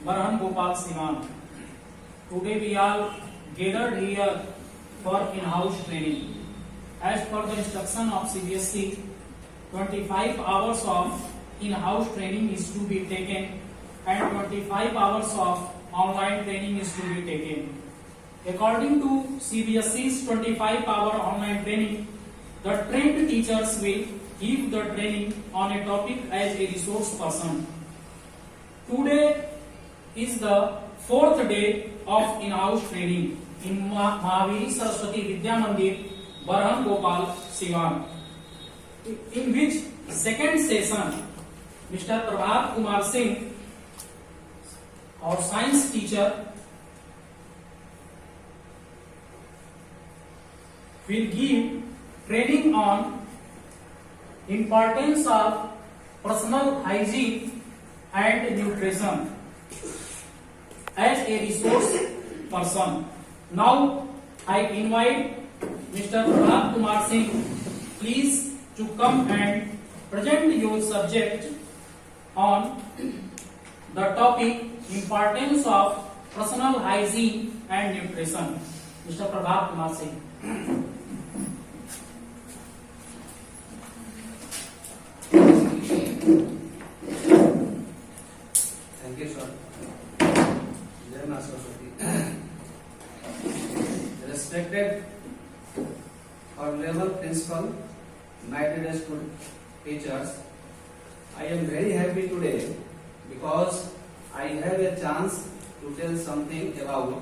Barhan Gopal Sivan. Today we are gathered here for in-house training. As per the instruction of CBSE, 25 hours of in-house training is to be taken and 25 hours of online training is to be taken. According to CBSE's 25-hour online training, the trained teachers will give the training on a topic as a resource person. Today is the fourth day of in-house training in Mahaviri Saraswati Vidya Mandir, Barhan Gopal Sivan, in which second session Mr. Prabhat Kumar Singh, our science teacher, will give training on importance of personal hygiene and nutrition as a resource person. Now I invite Mr. Prabhat Kumar Singh, please to come and present your subject on the topic importance of personal hygiene and nutrition. Mr. Prabhat Kumar Singh. Thank you, sir. Jai Maa Saraswati. Respected Honorable Principal, my dear school teachers, I am very happy today because I have a chance to tell something about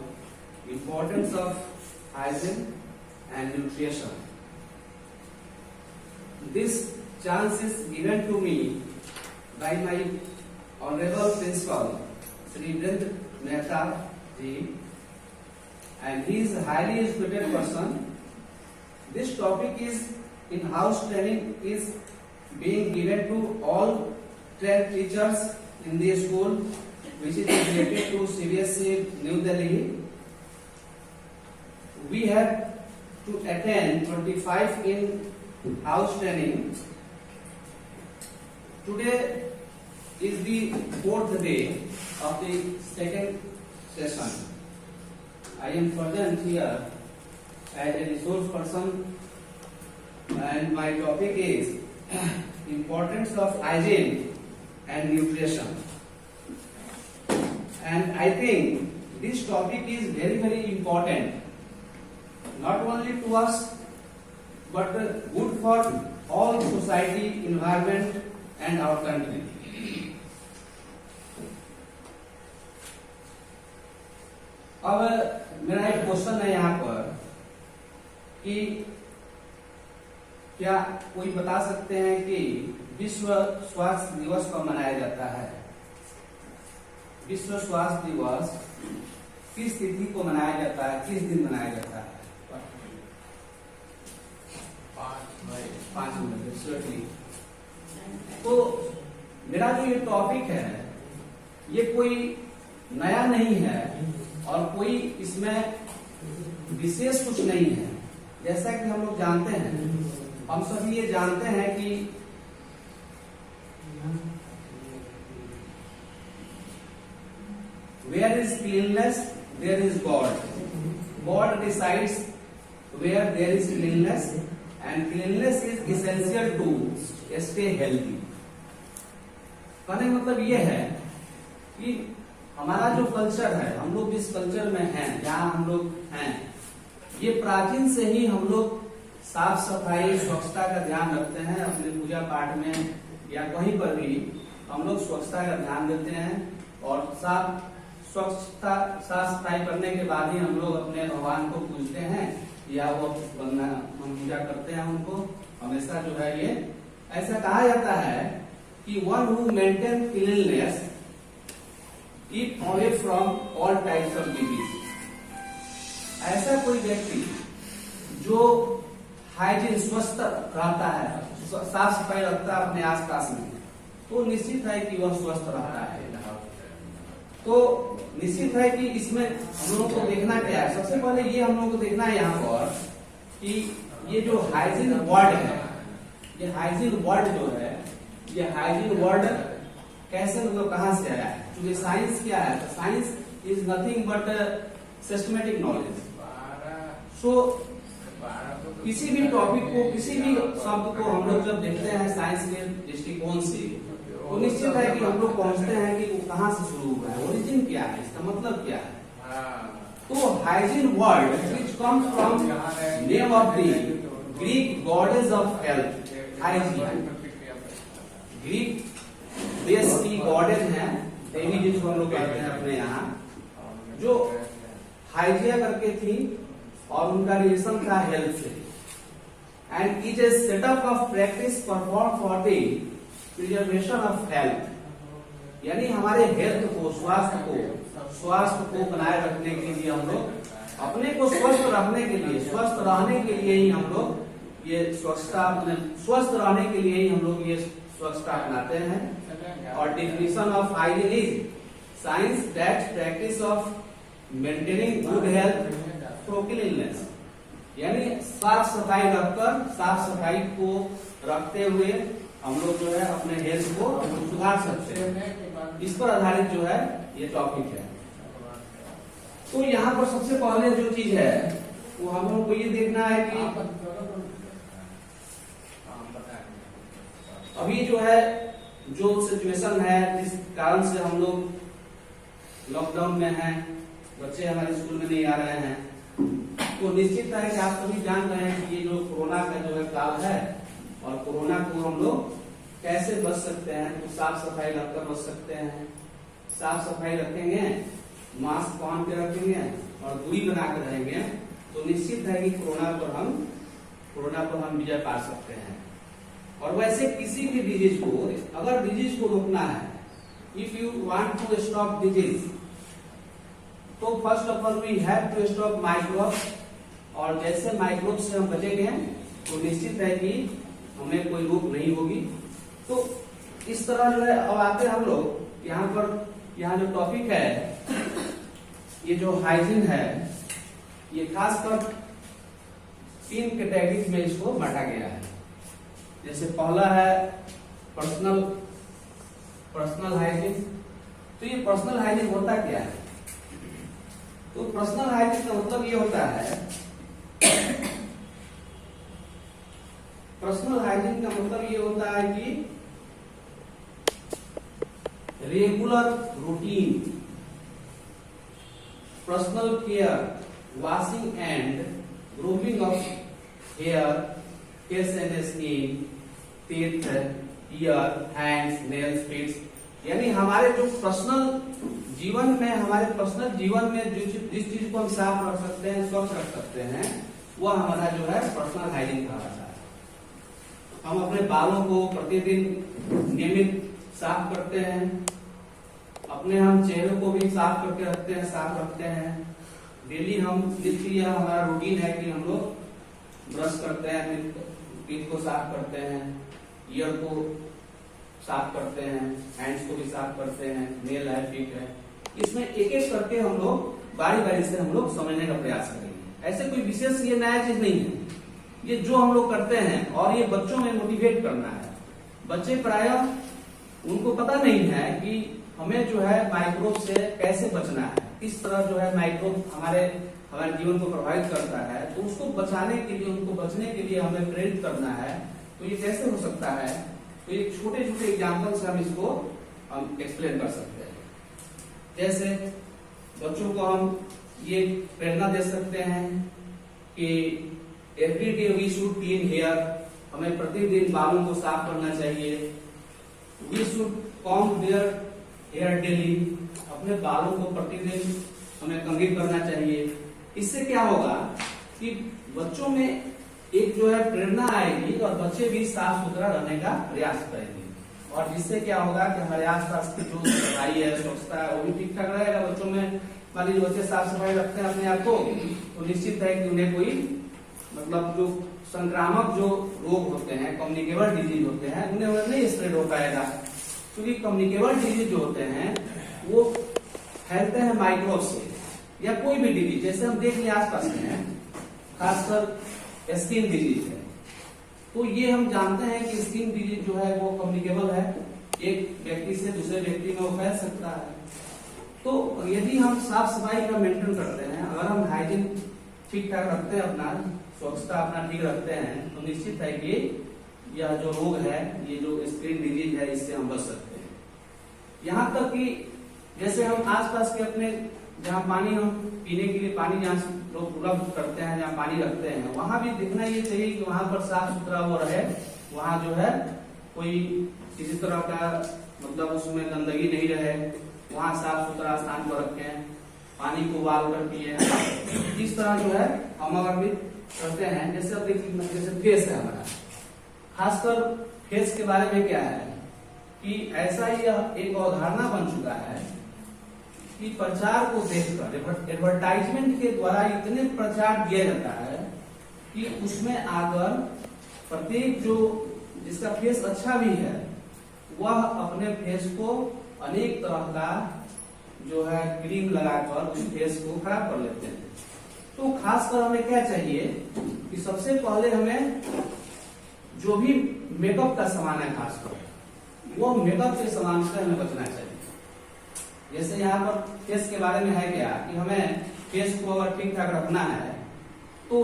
importance of hygiene and nutrition. This chance is given to me by my Honorable Principal, Shri Virendra Mehta ji, and he is a highly educated person. This topic is in-house training is being given to all trained teachers in the school, which is related to CBSE New Delhi. We have to attend 25 in-house training. Today is the fourth day of the second session. I am present here as a resource person and my topic is importance of hygiene and nutrition. And I think this topic is very, very important, not only to us, but good for all society, environment and our country. अब मेरा एक question है यहाँ पर कि क्या कोई बता सकते हैं कि विश्व स्वास्थ्य दिवस कब मनाया जाता है? विश्व स्वास्थ्य दिवस किस तिथि को मनाया जाता है, किस दिन मनाया जाता है? 5 मई। तो मेरा जो ये टॉपिक है ये कोई नया नहीं है और कोई इसमें विशेष कुछ नहीं है। जैसा कि हम लोग जानते हैं, हम सभी ये जानते हैं कि where is cleanliness, there is God. God decides where there is cleanliness and cleanliness is essential to stay healthy. कहने का मतलब ये है कि हमारा जो कल्चर है, हम लोग जिस कल्चर में हैं, जहाँ हम लोग हैं, ये प्राचीन से ही हम लोग साफ सफाई स्वच्छता का ध्यान रखते हैं। अपने पूजा पाठ में या कहीं पर भी हम लोग स्वच्छता का ध्यान देते हैं और साफ सफाई करने के बाद ही हम लोग अपने भगवान को पूजते हैं या वो हम पूजा करते हैं। उनको हमेशा जो है ये ऐसा कहा जाता है कि one who maintain cleanliness keep away from all types of disease. ऐसा कोई व्यक्ति जो हाइजीन स्वस्थ रहता है, साफ सफाई रखता है अपने आसपास में, तो निश्चित है कि वह स्वस्थ रहता है। तो निश्चित है कि इसमें हम लोगों को देखना क्या है? सबसे पहले ये हम लोगों को देखना है यहाँ पर कि ये जो हाइजीन वर्ड है, ये हाइजीन वर्ड जो है, ये हाइजीन वर्ड कैसे मतलब कहाँ से आया है? क्योंकि साइंस क्या है, science is nothing but systematic knowledge. So किसी भी टॉपिक को, किसी भी शब्द को हम लोग जब देखते हैं साइंस के दृष्टिकोण से, तो निश्चित है कि हम लोग पहुंचते हैं कि वो कहाँ से शुरू हुआ है, ओरिजिन क्या है, इसका मतलब क्या है। तो hygiene word which comes from name of the Greek goddess of health, hygiene. Greek देश की गॉडेस हैं, देवी जिसको हम लोग कहते हैं अपने यहाँ, जो हाइजिया करके थी और उनका रिलेशन था हेल्थ से। And it is setup of practice perform for the preservation of health, यानी हमारे हेल्थ को, स्वास्थ्य को बनाए रखने के लिए हम लोग, अपने को स्वस्थ रखने के लिए, स्वस्थ रहने के लिए ही हम लोग ये स्वच्छता, स्वस्थ रहने के लिए ही हम लोग ये स्वच्छता अपनाते हैं। और definition of hygiene is science that practice of maintaining good health through cleanliness, यानी साफ सफाई रखकर, साफ सफाई को रखते हुए हम लोग जो है अपने हेल्थ को सुधार सकते हैं। इस पर आधारित जो है ये टॉपिक है। तो यहाँ पर सबसे पहले जो चीज है वो हम लोग को ये देखना है कि अभी जो है, जो सिचुएशन है, जिस कारण से हम लोग लॉकडाउन में हैं, बच्चे हमारे स्कूल में नहीं आ रहे हैं, तो निश्चित है कि आप सभी जान रहे हैं कि ये जो कोरोना का जो है काल है, और कोरोना को हम लोग कैसे बच सकते हैं। तो साफ सफाई रखकर बच सकते हैं। साफ सफाई रखेंगे, मास्क पहन के रखेंगे और दूरी बनाकर रहेंगे, तो निश्चित है कि कोरोना पर हम विजय पा सकते हैं। और वैसे किसी भी डिजीज को, अगर डिजीज को रोकना है, if you want to stop disease, तो first of all we have to stop microbes, और जैसे माइक्रोब से हम बचेंगे तो निश्चित है कि हमें कोई रोग नहीं होगी। तो इस तरह जो है, अब आते हम लोग यहाँ पर, यहाँ जो टॉपिक है, ये जो हाइजीन है, ये खासकर 3 कैटेगरीज में इसको बांटा गया है। जैसे पहला है पर्सनल हाइजीन। तो ये पर्सनल हाइजीन होता क्या है? तो पर्सनल हाइजीन का मतलब ये होता है, पर्सनल हाइजीन का मतलब ये होता है कि regular routine, personal care, washing and grooming of hair, face and skin, teeth, ear, hands, nails, feet, यानी हमारे जो पर्सनल जीवन में, हमारे पर्सनल जीवन में जिस चीज को हम साफ रख सकते हैं, स्वच्छ रख सकते हैं, वह हमारा जो है पर्सनल हाइजीन कहा जाता है। हम अपने बालों को प्रतिदिन नियमित साफ करते हैं, अपने हम चेहरे को भी साफ करके रखते हैं, साफ रखते हैं। डेली हम नित्य हमारा रूटीन है कि हम लोग ब्रश करते हैं, टीथ को साफ करते हैं, ईयर को साफ करते हैं, हैंड्स को भी साफ करते हैं, नेल है, फीट है। इसमें एक एक करके हम लोग बारी बारी से हम लोग समझने का प्रयास करेंगे। ऐसे कोई विशेष ये नया चीज नहीं है, ये जो हम लोग करते हैं, और ये बच्चों में मोटिवेट करना है। बच्चे प्रायः उनको पता नहीं है कि हमें जो है माइक्रोब से कैसे बचना है, किस तरह जो है माइक्रोब हमारे जीवन को प्रभावित करता है। तो उसको बचाने के लिए, उनको बचने के लिए हमें प्रेरित करना है। तो ये कैसे हो सकता है? तो ये छोटे छोटे एग्जाम्पल से हम इसको एक्सप्लेन कर सकते हैं। जैसे बच्चों को हम ये प्रेरणा दे सकते हैं कि every day we should clean hair, हमें प्रतिदिन बालों को साफ करना चाहिए। We should comb their hair daily, अपने बालों को प्रतिदिन हमें कंघी करना चाहिए। इससे क्या होगा कि बच्चों में एक जो है प्रेरणा आएगी और बच्चे भी साफ सुथरा रहने का प्रयास करेंगे, और जिससे क्या होगा कि हमारे आसपास की जो सफाई है, स्वच्छता है, वो भी ठीक ठाक रहेगा। बच्चों में मान लीजिए बच्चे साफ सफाई रखते हैं अपने आप को, तो निश्चित है कि उन्हें कोई मतलब जो संक्रामक जो रोग होते हैं, कम्युनिकेबल डिजीज होते हैं, उन्हें नहीं स्प्रेड हो पाएगा। क्योंकि कम्युनिकेबल डिजीज जो होते हैं वो फैलते हैं माइक्रोब से, या कोई भी डिजीज, जैसे हम देख लिया आसपास में खासकर स्किन डिजीज है। तो ये हम जानते हैं कि स्किन डिजीज जो है वो कम्युनिकेबल है, एक व्यक्ति से दूसरे व्यक्ति में वो फैल सकता है। तो यदि हम साफ सफाई का मेंटेन करते हैं, अगर हम हाइजीन ठीक ठाक रखते हैं, अपना स्वच्छता अपना ठीक रखते हैं, तो निश्चित है कि यह जो रोग है, ये जो स्किन डिजीज है, इससे हम बच सकते हैं। यहाँ तक कि जैसे हम आसपास के अपने जहाँ पानी हम पीने के लिए पानी जहाँ लोग उपलब्ध करते हैं, जहाँ पानी रखते हैं, वहां भी देखना ये चाहिए कि वहां पर साफ सुथरा वो रहे, वहां जो है कोई किसी तरह का मतलब उसमें गंदगी नहीं रहे, वहां साफ सुथरा स्थान पर रखें, पानी को उबाल कर पिए। इस तरह जो है हम अगर भी करते हैं, जैसे अब देखिए जैसे फेस है हमारा, खासकर फेस के बारे में क्या है कि ऐसा ही एक अवधारणा बन चुका है कि प्रचार को देखकर एडवर्टाइजमेंट के द्वारा इतने प्रचार दिया जाता है कि उसमें आकर प्रत्येक जो जिसका फेस अच्छा भी है, वह अपने फेस को अनेक तरह का जो है क्रीम लगाकर उस फेस को खराब कर लेते हैं। तो खासकर हमें क्या चाहिए कि सबसे पहले हमें जो भी मेकअप का सामान है, खासकर वो मेकअप के सामान से हमें बचना चाहिए। जैसे यहाँ पर फेस के बारे में है क्या कि हमें फेस को अगर ठीक ठाक रखना है तो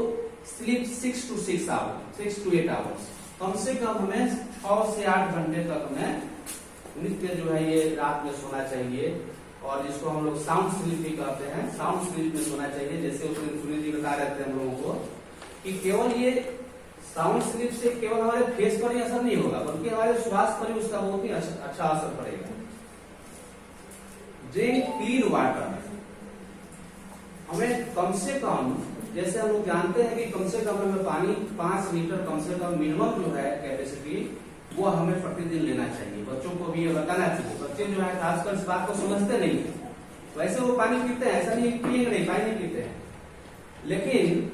स्लीप 6 to 8 आवर्स, कम से कम हमें 6 से 8 घंटे तक हमें नित्य जो है ये रात में सोना चाहिए, और जिसको हम लोग साउंड स्लीप भी कहते हैं, साउंड स्लीप में सोना चाहिए। जैसे उसमें सुनील जी बता रहे थे हम लोगों को कि केवल ये साउंड स्लीप से केवल हमारे फेस पर ही असर नहीं होगा, बल्कि हमारे स्वास्थ्य पर भी उसका बहुत ही अच्छा असर पड़ेगा। ड्रिंक क्लीन वाटर, हमें कम से कम, जैसे हम लोग जानते हैं कि कम से कम हमें पानी 5 लीटर कम से कम मिनिमम जो है कैपेसिटी, वो हमें प्रतिदिन लेना चाहिए। बच्चों को भी ये बताना चाहिए। बच्चे जो है खासकर इस बात को समझते नहीं, वैसे वो पानी पीते हैं, ऐसा नहीं पिएंगे नहीं, पानी नहीं पीते हैं, लेकिन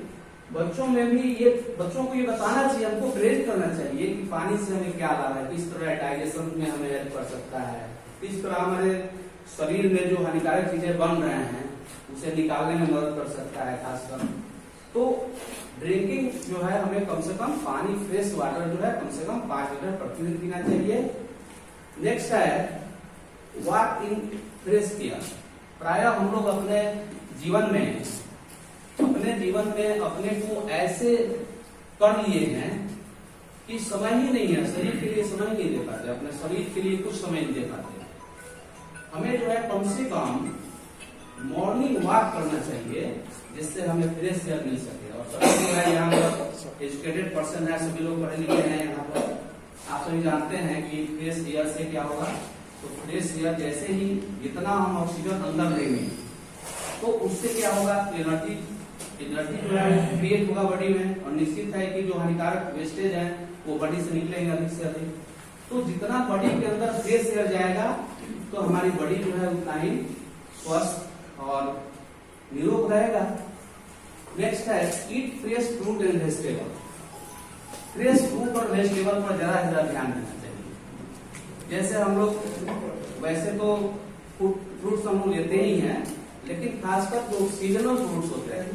बच्चों में भी ये, बच्चों को ये बताना चाहिए, हमको प्रेरित करना चाहिए कि पानी से हमें क्या लाभ है, किस तरह डाइजेशन में हमें हेल्प कर सकता है, किस तरह हमारे शरीर में जो हानिकारक चीजें बन रहे हैं उसे निकालने में मदद कर सकता है। खासकर तो ड्रिंकिंग जो है हमें कम से कम पानी, फ्रेश वाटर जो है कम से कम 5 लीटर प्रतिदिन पीना चाहिए। नेक्स्ट है वॉक इन फ्रेश एयर। प्राय हम लोग अपने जीवन में अपने को ऐसे कर लिए हैं कि समय ही नहीं है, शरीर के लिए समय नहीं दे पाते, अपने शरीर के लिए कुछ समय नहीं दे पाते। हमें जो है कम से कम मॉर्निंग वॉक करना चाहिए, जिससे हमें फ्रेश एयर मिल सके। और सभी जो है यहाँ पर एजुकेटेड पर्सन है, सभी लोग पढ़े लिखे हैं यहाँ पर, आप सभी जानते हैं कि फ्रेश एयर से क्या होगा। तो फ्रेश एयर जैसे ही जितना हम ऑक्सीजन अंदर लेंगे तो उससे क्या होगा, एनर्जी जो है क्रिएट होगा बॉडी में, और निश्चित है कि जो हानिकारक वेस्टेज है वो बॉडी से निकलेंगे अधिक से अधिक। तो जितना बॉडी के अंदर फ्रेश एयर जाएगा तो हमारी बॉडी जो है उतना ही स्वस्थ और निरोग रहेगा। नेक्स्ट है ईट fresh fruit and vegetable. Fresh fruit और वेजिटेबल पर जरा ध्यान देना चाहिए। जैसे हम लोग वैसे तो फ्रूट्स हम लोग लेते ही हैं, लेकिन खासकर जो सीजनल फ्रूट्स होते हैं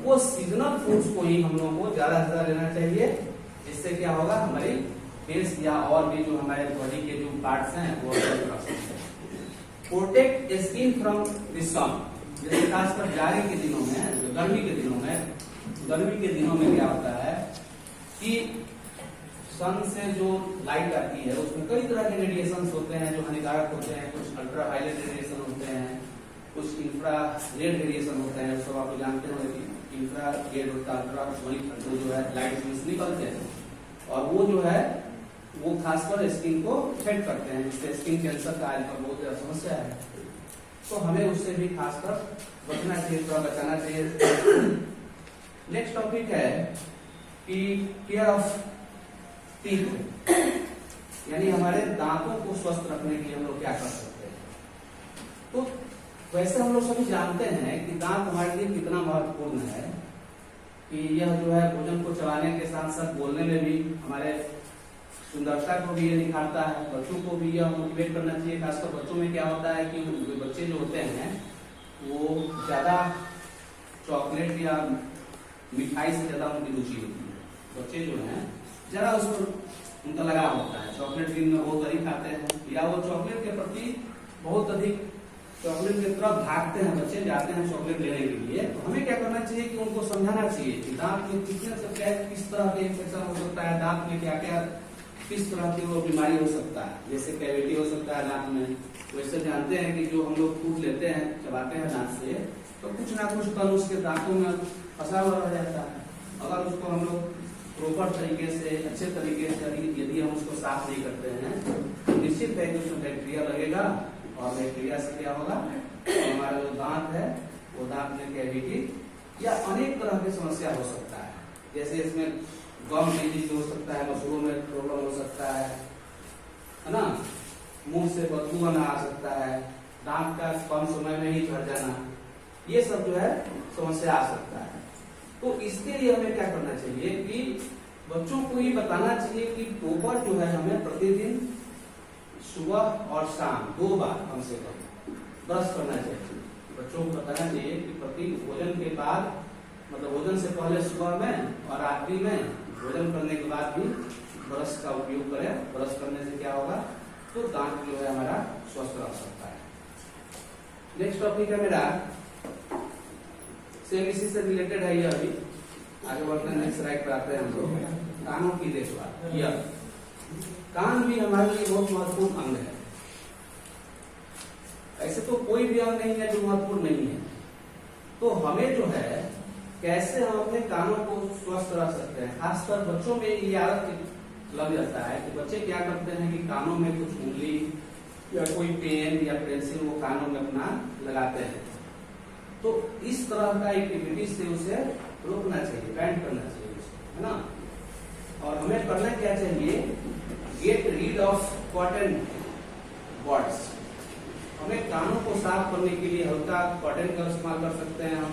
वो सीजनल फ्रूट्स को ही हम लोगों को ज्यादा से ज्यादा लेना चाहिए। जिससे क्या होगा, हमारी फेस या और भी जो हमारे बॉडी के जो पार्ट्स हैं वो प्रोटेक्ट स्किन फ्रॉम द सन। जैसे खासकर जाड़े के दिनों में, गर्मी के दिनों में क्या होता है कि सन से जो लाइट आती है उसमें कई तरह के रेडिएशन होते हैं जो हानिकारक होते हैं। कुछ अल्ट्रा वायलेट रेडिएशन होते हैं, कुछ इंफ्रा रेड रेडिएशन होते हैं, सब आप जानते हो। इंफ्रा रेड होता है, अल्ट्रा जो है लाइट से निकलते हैं, और वो जो है वो खासकर स्किन को इफेक्ट करते हैं, जिससे स्किन कैंसर का आजकल बहुत ज्यादा समस्या है। तो हमें उससे भी खासकर बचना चाहिए, थोड़ा बचाना चाहिए। नेक्स्ट टॉपिक है कि केयर ऑफ टीथ, यानी हमारे दांतों को स्वस्थ रखने के लिए हम लोग क्या कर सकते हैं। तो वैसे हम लोग सभी जानते हैं कि दांत हमारे लिए कितना महत्वपूर्ण है, कि यह जो है भोजन को चबाने के साथ साथ बोलने में भी हमारे सुंदरता को भी ये निखारता है। बच्चों को भी यह मोटिवेट करना चाहिए। खासकर बच्चों में क्या होता है कि बच्चे जो होते हैं वो ज्यादा चॉकलेट या मिठाई से ज्यादा उनकी रुचि होती है। बच्चे जो हैं ज्यादा उस पर उनका लगाव होता है, चॉकलेट दिन में बहुत अधिक खाते हैं, या वो चॉकलेट के प्रति बहुत अधिक चॉकलेट की तरफ भागते हैं बच्चे, जाते हैं चॉकलेट लेने के लिए, तो हमें क्या करना चाहिए कि उनको समझाना चाहिए कि दांत में कितने से क्या किस तरह के इंफेक्शन हो सकता है, दांत में क्या क्या किस तरह की वो बीमारी हो सकता है, जैसे कैविटी हो सकता है दांत में। वैसे जानते हैं कि जो हम लोग फूड लेते हैं, चबाते हैं दांत से, तो कुछ ना कुछ कण उसके दांतों में फंसा हुआ रह जाता है। अगर उसको हम लोग प्रॉपर तरीके से, अच्छे तरीके से यदि हम उसको साफ नहीं करते हैं, तो निश्चित है कि उसमें बैक्टीरिया लगेगा, और बैक्टीरिया से क्या होगा, हमारा जो दांत है वो दांत में कैविटी या अनेक तरह की समस्या हो सकता है। जैसे इसमें गम डिजीज हो सकता है, मसूड़ों में प्रॉब्लम हो सकता है ना, मुंह से बदबू आना आ सकता है, दांत का कम समय में ही झड़ जाना, ये सब जो है समस्या आ सकता है। तो इसके लिए हमें क्या करना चाहिए कि बच्चों को ये बताना चाहिए कि प्रॉपर जो है हमें प्रतिदिन सुबह और शाम 2 बार कम से कम ब्रश करना चाहिए। बच्चों को बताना चाहिए कि प्रति भोजन के बाद, मतलब भोजन से पहले सुबह में और रात्रि में, भोजन करने के बाद भी ब्रश का उपयोग करें। ब्रश करने से क्या होगा, तो दांत जो है हमारा स्वस्थ रह सकता है। नेक्स्ट टॉपिक है मेरा, सेम इसी से रिलेटेड है, ये अभी आगे बढ़ते हैं, नेक्स्ट स्लाइड पर आते हैं हम लोग, कानों की देखभाल। यह कान भी हमारे लिए बहुत महत्वपूर्ण अंग है। ऐसे तो कोई भी अंग नहीं है जो महत्वपूर्ण नहीं है। तो हमें जो है कैसे हम अपने कानों को स्वस्थ रख सकते हैं, खासकर बच्चों में ये आदत लग जाता है कि बच्चे क्या करते हैं कि कानों में कुछ उंगली या कोई पेन या पेंसिल वो कानों में अपना लगाते हैं। तो इस तरह का एक्टिविटी से उसे रोकना चाहिए, बैंड करना चाहिए उसे, है ना। और हमें करना क्या चाहिए, get rid of cotton buds. हमें कानों को साफ करने के लिए हल्का कॉटन का इस्तेमाल कर सकते हैं। हम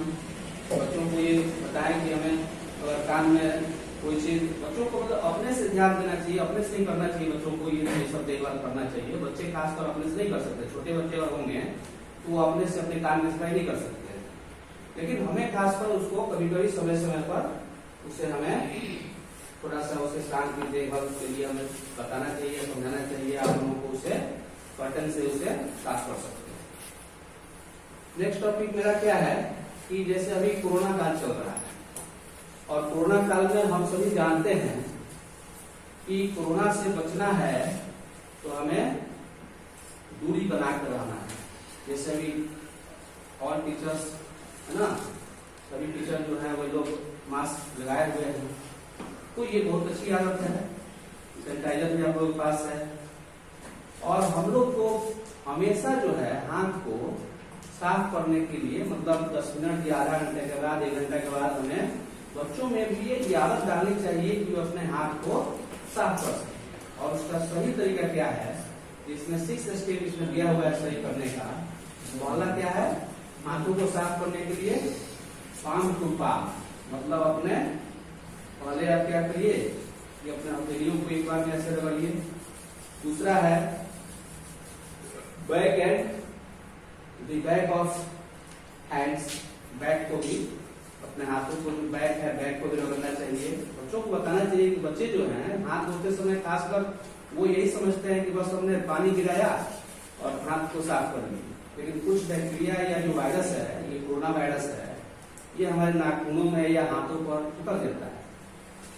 बच्चों को ये बताएं कि हमें अगर कान में कोई चीज, बच्चों को मतलब अपने से ध्यान देना चाहिए, अपने से नहीं करना चाहिए। बच्चों को ये सब देखभाल करना चाहिए। बच्चे खासकर अपने से नहीं कर सकते, छोटे बच्चे अगर होंगे तो वो अपने से अपने कान में सफाई नहीं कर सकते, लेकिन हमें खासकर उसको कभी कभी समय समय पर उसे हमें थोड़ा सा उसे कान की देखभाल के लिए हमें बताना चाहिए, समझाना चाहिए। आप लोगों को उसे कॉटन से उसे साफ कर सकते हैं। नेक्स्ट टॉपिक मेरा क्या है कि जैसे अभी कोरोना काल चल रहा है, और कोरोना काल में हम सभी जानते हैं कि कोरोना से बचना है तो हमें दूरी बनाकर रहना है। जैसे अभी और टीचर्स है ना, सभी टीचर जो है वो लोग मास्क लगाए हुए हैं, तो ये बहुत अच्छी आदत है। सैनिटाइजर भी आप लोगों के पास है, और हम लोग को हमेशा जो है हाथ को साफ करने के लिए, मतलब 10 मिनट या आधा घंटे के बाद, 1 घंटे के बाद हमें बच्चों में भी ये आदत डालनी चाहिए कि वो अपने हाथ को साफ कर सके। और उसका सही तरीका क्या है, इसमें 6 स्टेप इसमें दिया हुआ है सही करने का। पहला क्या है, हाथों को साफ करने के लिए पाम टू पाम, मतलब अपने पहले आप क्या करिए कि अपने हथेलियों को एक बार में ऐसे रगड़िए। दूसरा है back and the back of hands, back को भी, अपने हाथों को जो बैक है बैक को भी रगड़ना चाहिए। बच्चों को बताना चाहिए कि बच्चे जो हैं हाथ धोते समय खासकर वो यही समझते हैं कि बस हमने पानी गिराया और हाथ को साफ कर लिया, लेकिन कुछ बैक्टीरिया या जो वायरस है, ये कोरोना वायरस है, ये हमारे नाखूनों में या हाथों पर चिपक जाता है।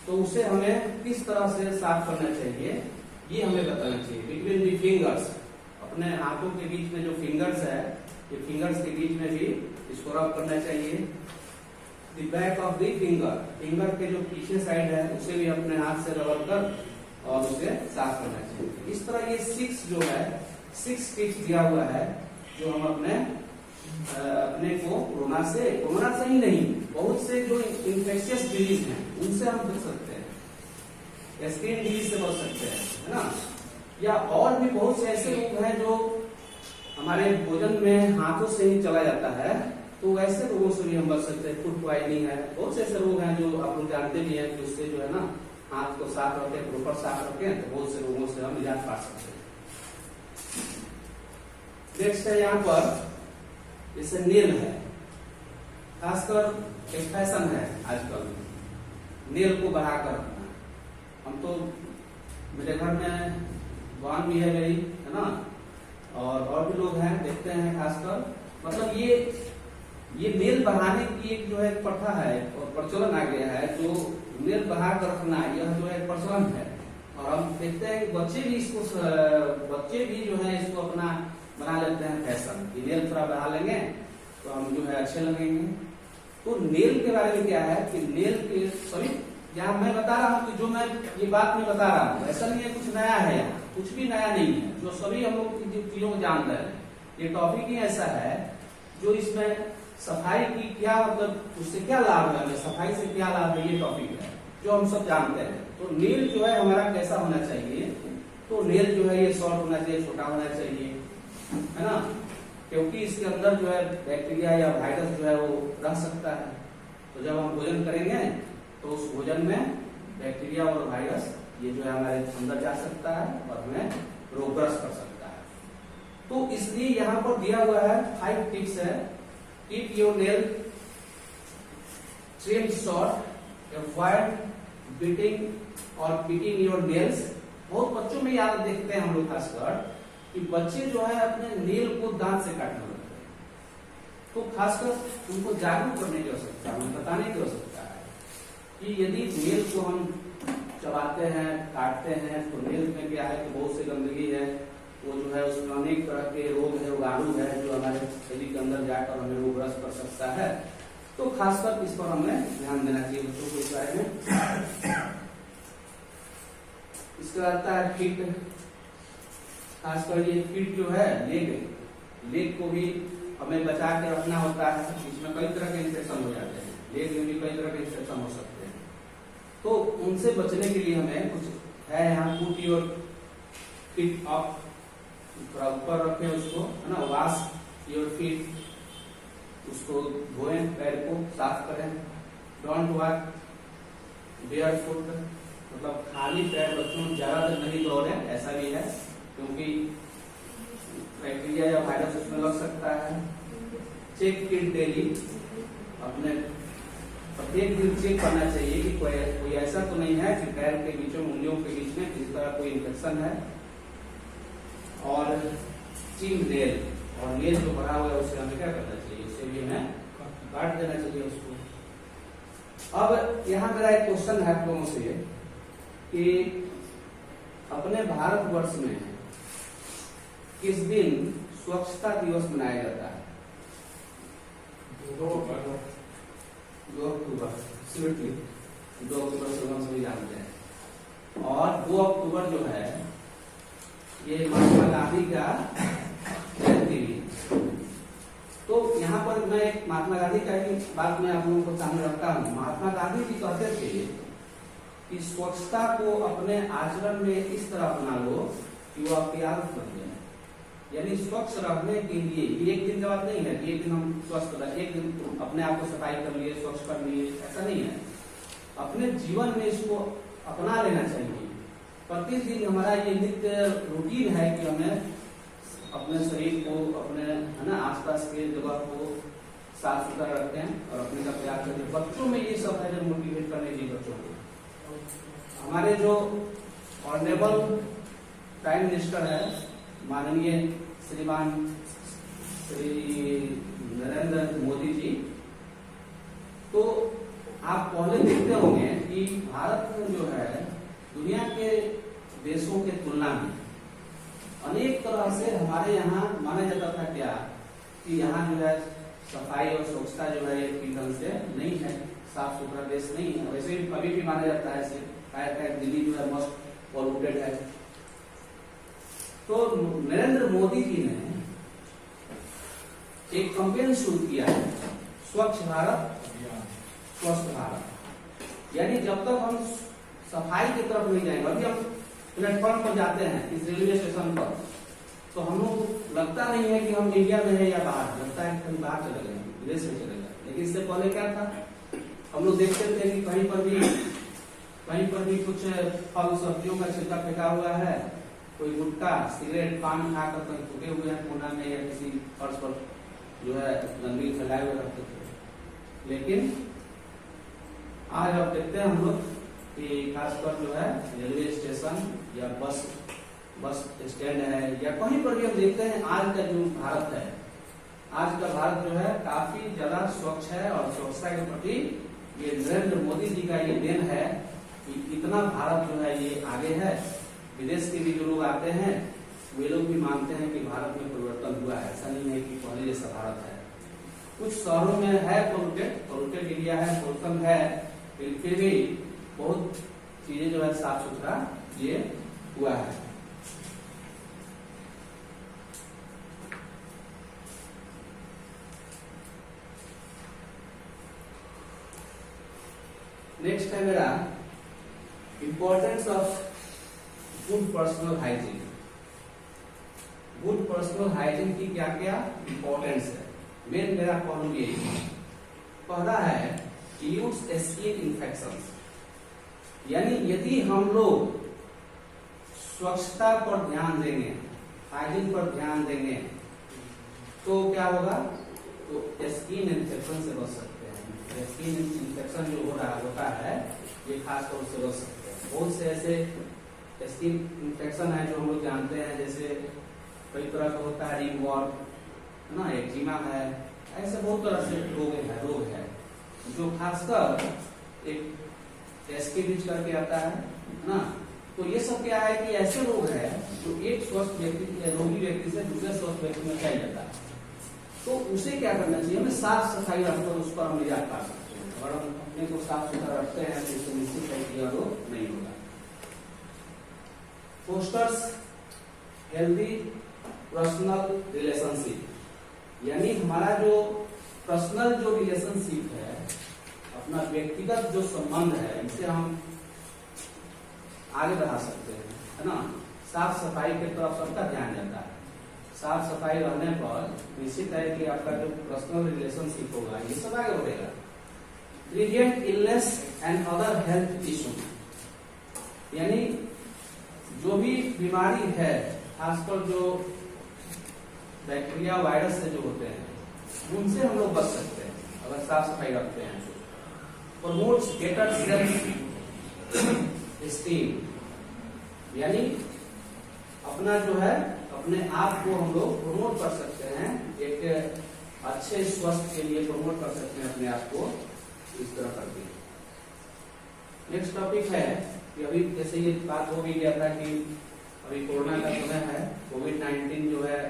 तो उसे हमें किस तरह से साफ करना चाहिए ये हमें बताना चाहिए। बिटवीन दी फिंगर्स, अपने हाथों के बीच में जो फिंगर्स है, ये फिंगर्स के बीच में भी इसको रब करना चाहिए। The back of the finger, finger के जो पीछे साइड है उसे भी अपने हाथ से रगड़ कर और उसे साफ करना चाहिए। इस तरह ये 6 जो है 6 टिप्स दिया हुआ है जो हम अपने को कोरोना से ही नहीं, बहुत से जो इन्फेक्शियस डिजीज हैं उनसे हम बच सकते हैं, स्किन डिजीज से बच सकते हैं, है ना। या और भी बहुत से ऐसे रोग हैं जो हमारे भोजन में हाथों से ही चला जाता है, तो ऐसे रोगों से भी हम बच सकते हैं। फूड पॉइजनिंग है, बहुत से ऐसे रोग हैं जो आप लोग जानते भी हैं कि उससे जो है ना हाथ को साफ रखें, प्रॉपर साफ रखें, तो बहुत से रोगों से हम निजात पा सकते हैं। नेक्स्ट है यहाँ पर जैसे नेल है, खासकर एक फैशन है आजकल नेल को बढ़ाकर रखना। हम तो मेरे घर में बहन भी है मेरी, है ना, और भी लोग हैं, देखते हैं खासकर, मतलब ये मेल बढ़ाने की एक जो है प्रथा है और प्रचलन आ गया है, जो मेल बढ़ा कर रखना यह जो है प्रचलन है। और हम देखते हैं कि बच्चे भी जो है इसको अपना बना लेते हैं फैशन, कि नेल थोड़ा बढ़ा लेंगे तो हम जो है अच्छे लगेंगे। तो नेल के बारे में क्या है कि नेल के सभी यहाँ मैं बता रहा हूँ कि जो मैं ये बात मैं बता रहा हूँ ऐसा नहीं है कुछ नया है, यहाँ कुछ भी नया नहीं है, जो सभी हम लोग की चीजों को जानते हैं। ये टॉपिक ही ऐसा है जो इसमें सफाई की क्या मतलब उससे क्या लाभ है, सफाई से क्या लाभ है, ये टॉपिक है जो हम सब जानते हैं। तो नेल जो है हमारा कैसा होना चाहिए, तो नेल जो है ये शॉर्ट होना चाहिए, छोटा होना चाहिए, है ना, क्योंकि इसके अंदर जो है बैक्टीरिया या वायरस जो है वो रह सकता है। तो जब हम भोजन करेंगे तो उस भोजन में बैक्टीरिया और वायरस ये जो है हमारे अंदर जा सकता है और हमें रोगग्रस्त कर सकता है। तो इसलिए यहाँ पर दिया हुआ है 5 टिप्स है। Keep your nail trimmed short, avoid beating और पिकिंग योर नेल्स। बहुत बच्चों में याद देखते हैं हम लोग खासकर कि बच्चे जो है अपने नेल को दांत से काटने लगते हैं। तो खासकर उनको जागरूक करने की आवश्यकता है, उन्हें बताने की आवश्यकता है कि यदि नेल को हम चबाते हैं, काटते हैं, तो नेल में क्या है कि बहुत सी गंदगी है, वो जो है उसमें अनेक तरह के रोग है, रोगाणु है जो हमारे शरीर के अंदर जाकर हमें रोगग्रस्त कर सकता है। तो खासकर इस पर हमें ध्यान देना चाहिए बच्चों को इस बारे में। इसका आता है फीट, खासकर ये फीट जो है लेग को भी हमें बचा के रखना होता है। इसमें कई तरह के इन्फेक्शन हो जाते हैं, लेग में भी कई तरह के इन्फेक्शन हो सकते हैं। तो उनसे बचने के लिए हमें कुछ है यहाँ, पुट योर फीट अप, थोड़ा ऊपर रखें उसको, है ना, वॉश योर फीट, उसको धोएं, पैर को साफ करें। डोंट वॉक बेयर फुट, मतलब खाली पैर बच्चों ज्यादा देर नहीं दौड़े, ऐसा भी है क्योंकि बैक्टीरिया या वायरस उसमें लग सकता है। चेक फीट डेली, अपने प्रत्येक दिन चेक करना चाहिए कि कोई ऐसा तो नहीं है कि पैर के बीच में, उंगलियों के बीच में किसी तरह कोई इन्फेक्शन है। और ट्रिम नेल, और नेल जो बढ़ा हुआ है उससे हमें क्या करना चाहिए, उससे भी हमें काट देना चाहिए उसको। अब यहाँ मेरा एक क्वेश्चन है आप लोगों से कि अपने भारतवर्ष में किस दिन स्वच्छता दिवस मनाया जाता है? 2 अक्टूबर, स्वीटली 2 अक्टूबर से हम सभी जानते हैं। और 2 अक्टूबर जो है ये महात्मा गांधी का जयंती भी। तो यहाँ पर मैं एक महात्मा गांधी का ही बात मैं आप लोगों को सामने रखता हूँ। महात्मा गांधी जी कहते थे कि स्वच्छता को अपने आचरण में इस तरह अपना लो कि वो आपकी आदत बन जाए। यानी स्वच्छ रहने के लिए एक दिन का बात नहीं है कि एक दिन हम स्वस्थ रहे, एक दिन अपने आप को सफाई कर लिए, स्वच्छ कर लिए, ऐसा नहीं है। अपने जीवन में इसको अपना लेना चाहिए। प्रतिदिन हमारा ये नित्य रूटीन है कि हमें अपने शरीर को, अपने, है ना, आसपास के जगह को साफ सुथरा रखें और अपने का प्रयास करें। बच्चों में ये सब है जो मोटिवेट करने चाहिए बच्चों को। हमारे जो ऑनरेबल प्राइम मिनिस्टर है माननीय श्रीमान श्री नरेंद्र मोदी जी, तो आप पहले देखते होंगे कि भारत में जो है दुनिया के देशों के तुलना में अनेक तरह से हमारे यहाँ माना जाता था क्या कि यहाँ जो है सफाई और स्वच्छता जो है एक ढंग से नहीं है, साफ सुथरा देश नहीं है। वैसे भी अभी भी माना जाता है दिल्ली जो है मोस्ट पॉल्यूटेड है। तो नरेंद्र मोदी जी ने एक कैंपेन शुरू किया है, स्वच्छ भारत स्वस्थ भारत। यानी जब तक हम सफाई की तरफ नहीं जाएंगे, अभी हम प्लेटफॉर्म पर जाते हैं इस रेलवे स्टेशन पर, तो हम लोग को लगता नहीं है कि हम इंडिया में है या बाहर, लगता है कि कहीं बाहर चले गए, विदेश में चले गए। लेकिन इससे पहले क्या था, हम लोग देखते थे कि कहीं पर भी कुछ फल सब्जियों का छिलका फेंका हुआ है, कोई गुटखा सिगरेट पान खाकर कहीं टूटे हुए हैं कोना में या किसी फर्श पर जो है गंदगी फैलाए हुए रखते थे। लेकिन आज अब देखते हैं हम लोग कि खासकर जो है रेलवे स्टेशन या बस बस स्टैंड है या कहीं पर भी हम देखते हैं आज का जो भारत है, आज का भारत जो है काफी ज्यादा स्वच्छ है और स्वच्छता के प्रति ये नरेंद्र मोदी जी का ये देन है कि इतना भारत जो है ये आगे है। विदेश के भी जो लोग आते हैं वे लोग भी मानते हैं कि भारत में परिवर्तन हुआ है, ऐसा नहीं है कि पहले जैसा भारत है। कुछ शहरों में है पोल्यूटेड एरिया है, पोल्यूशन है, फिर भी बहुत चीजें जो है साफ सुथरा ये हुआ है। नेक्स्ट है मेरा importance of good personal hygiene. Good personal hygiene की क्या क्या इंपॉर्टेंस है, मेन मेरा पॉइंट ये पहला है ल्यूट्स स्किन इन्फेक्शंस, यानी यदि हम लोग स्वच्छता पर ध्यान देंगे, हाइजीन पर ध्यान देंगे तो क्या होगा, तो स्किन इन्फेक्शन से बच सकते हैं। स्किन इन्फेक्शन जो होता है ये खास तौर से बच सकते हैं। बहुत से ऐसे स्किन इन्फेक्शन है जो हम लोग जानते हैं, जैसे कई तरह का होता है, रिंगवॉर्म है ना, एक्जिमा है, ऐसे बहुत तरह से रोग है जो खासकर एक एस्केबिज करके आता है ना। तो ये सब क्या है कि ऐसे रोग है जो एक स्वस्थ व्यक्ति रोगी व्यक्ति से दूसरे स्वस्थ व्यक्ति में फैल जाता है। तो उसे क्या करना चाहिए, हमें साफ सफाई रखकर उस पर हम निजात पा सकते हैं। अगर हम अपने को साफ सुथरा रखते हैं तो इससे निश्चित है कि यह रोग नहीं होगा। फोस्टर्स हेल्दी पर्सनल रिलेशनशिप, यानी हमारा जो पर्सनल जो रिलेशनशिप है, अपना व्यक्तिगत जो संबंध है, इसे हम आगे बढ़ा सकते हैं, है ना। साफ सफाई की तरफ सबका ध्यान जाता है। साफ सफाई रहने पर निश्चित है कि आपका जो पर्सनल रिलेशनशिप होगा ये सब आगे बढ़ेगा। Prevent illness and other health issue, यानी जो भी बीमारी है, खासकर जो बैक्टीरिया वायरस से जो होते हैं उनसे हम लोग बच सकते हैं अगर साफ सफाई रखते हैं। प्रमोट्स बेटर सेल्फ एस्टीम, यानी अपना जो है अपने आप को हम लोग प्रमोट कर सकते हैं, एक अच्छे स्वास्थ्य के लिए प्रमोट कर सकते हैं अपने आप को इस तरह करके। नेक्स्ट टॉपिक है कि अभी जैसे ये बात हो भी गया था कि अभी कोरोना का समय है, कोविड-19 जो है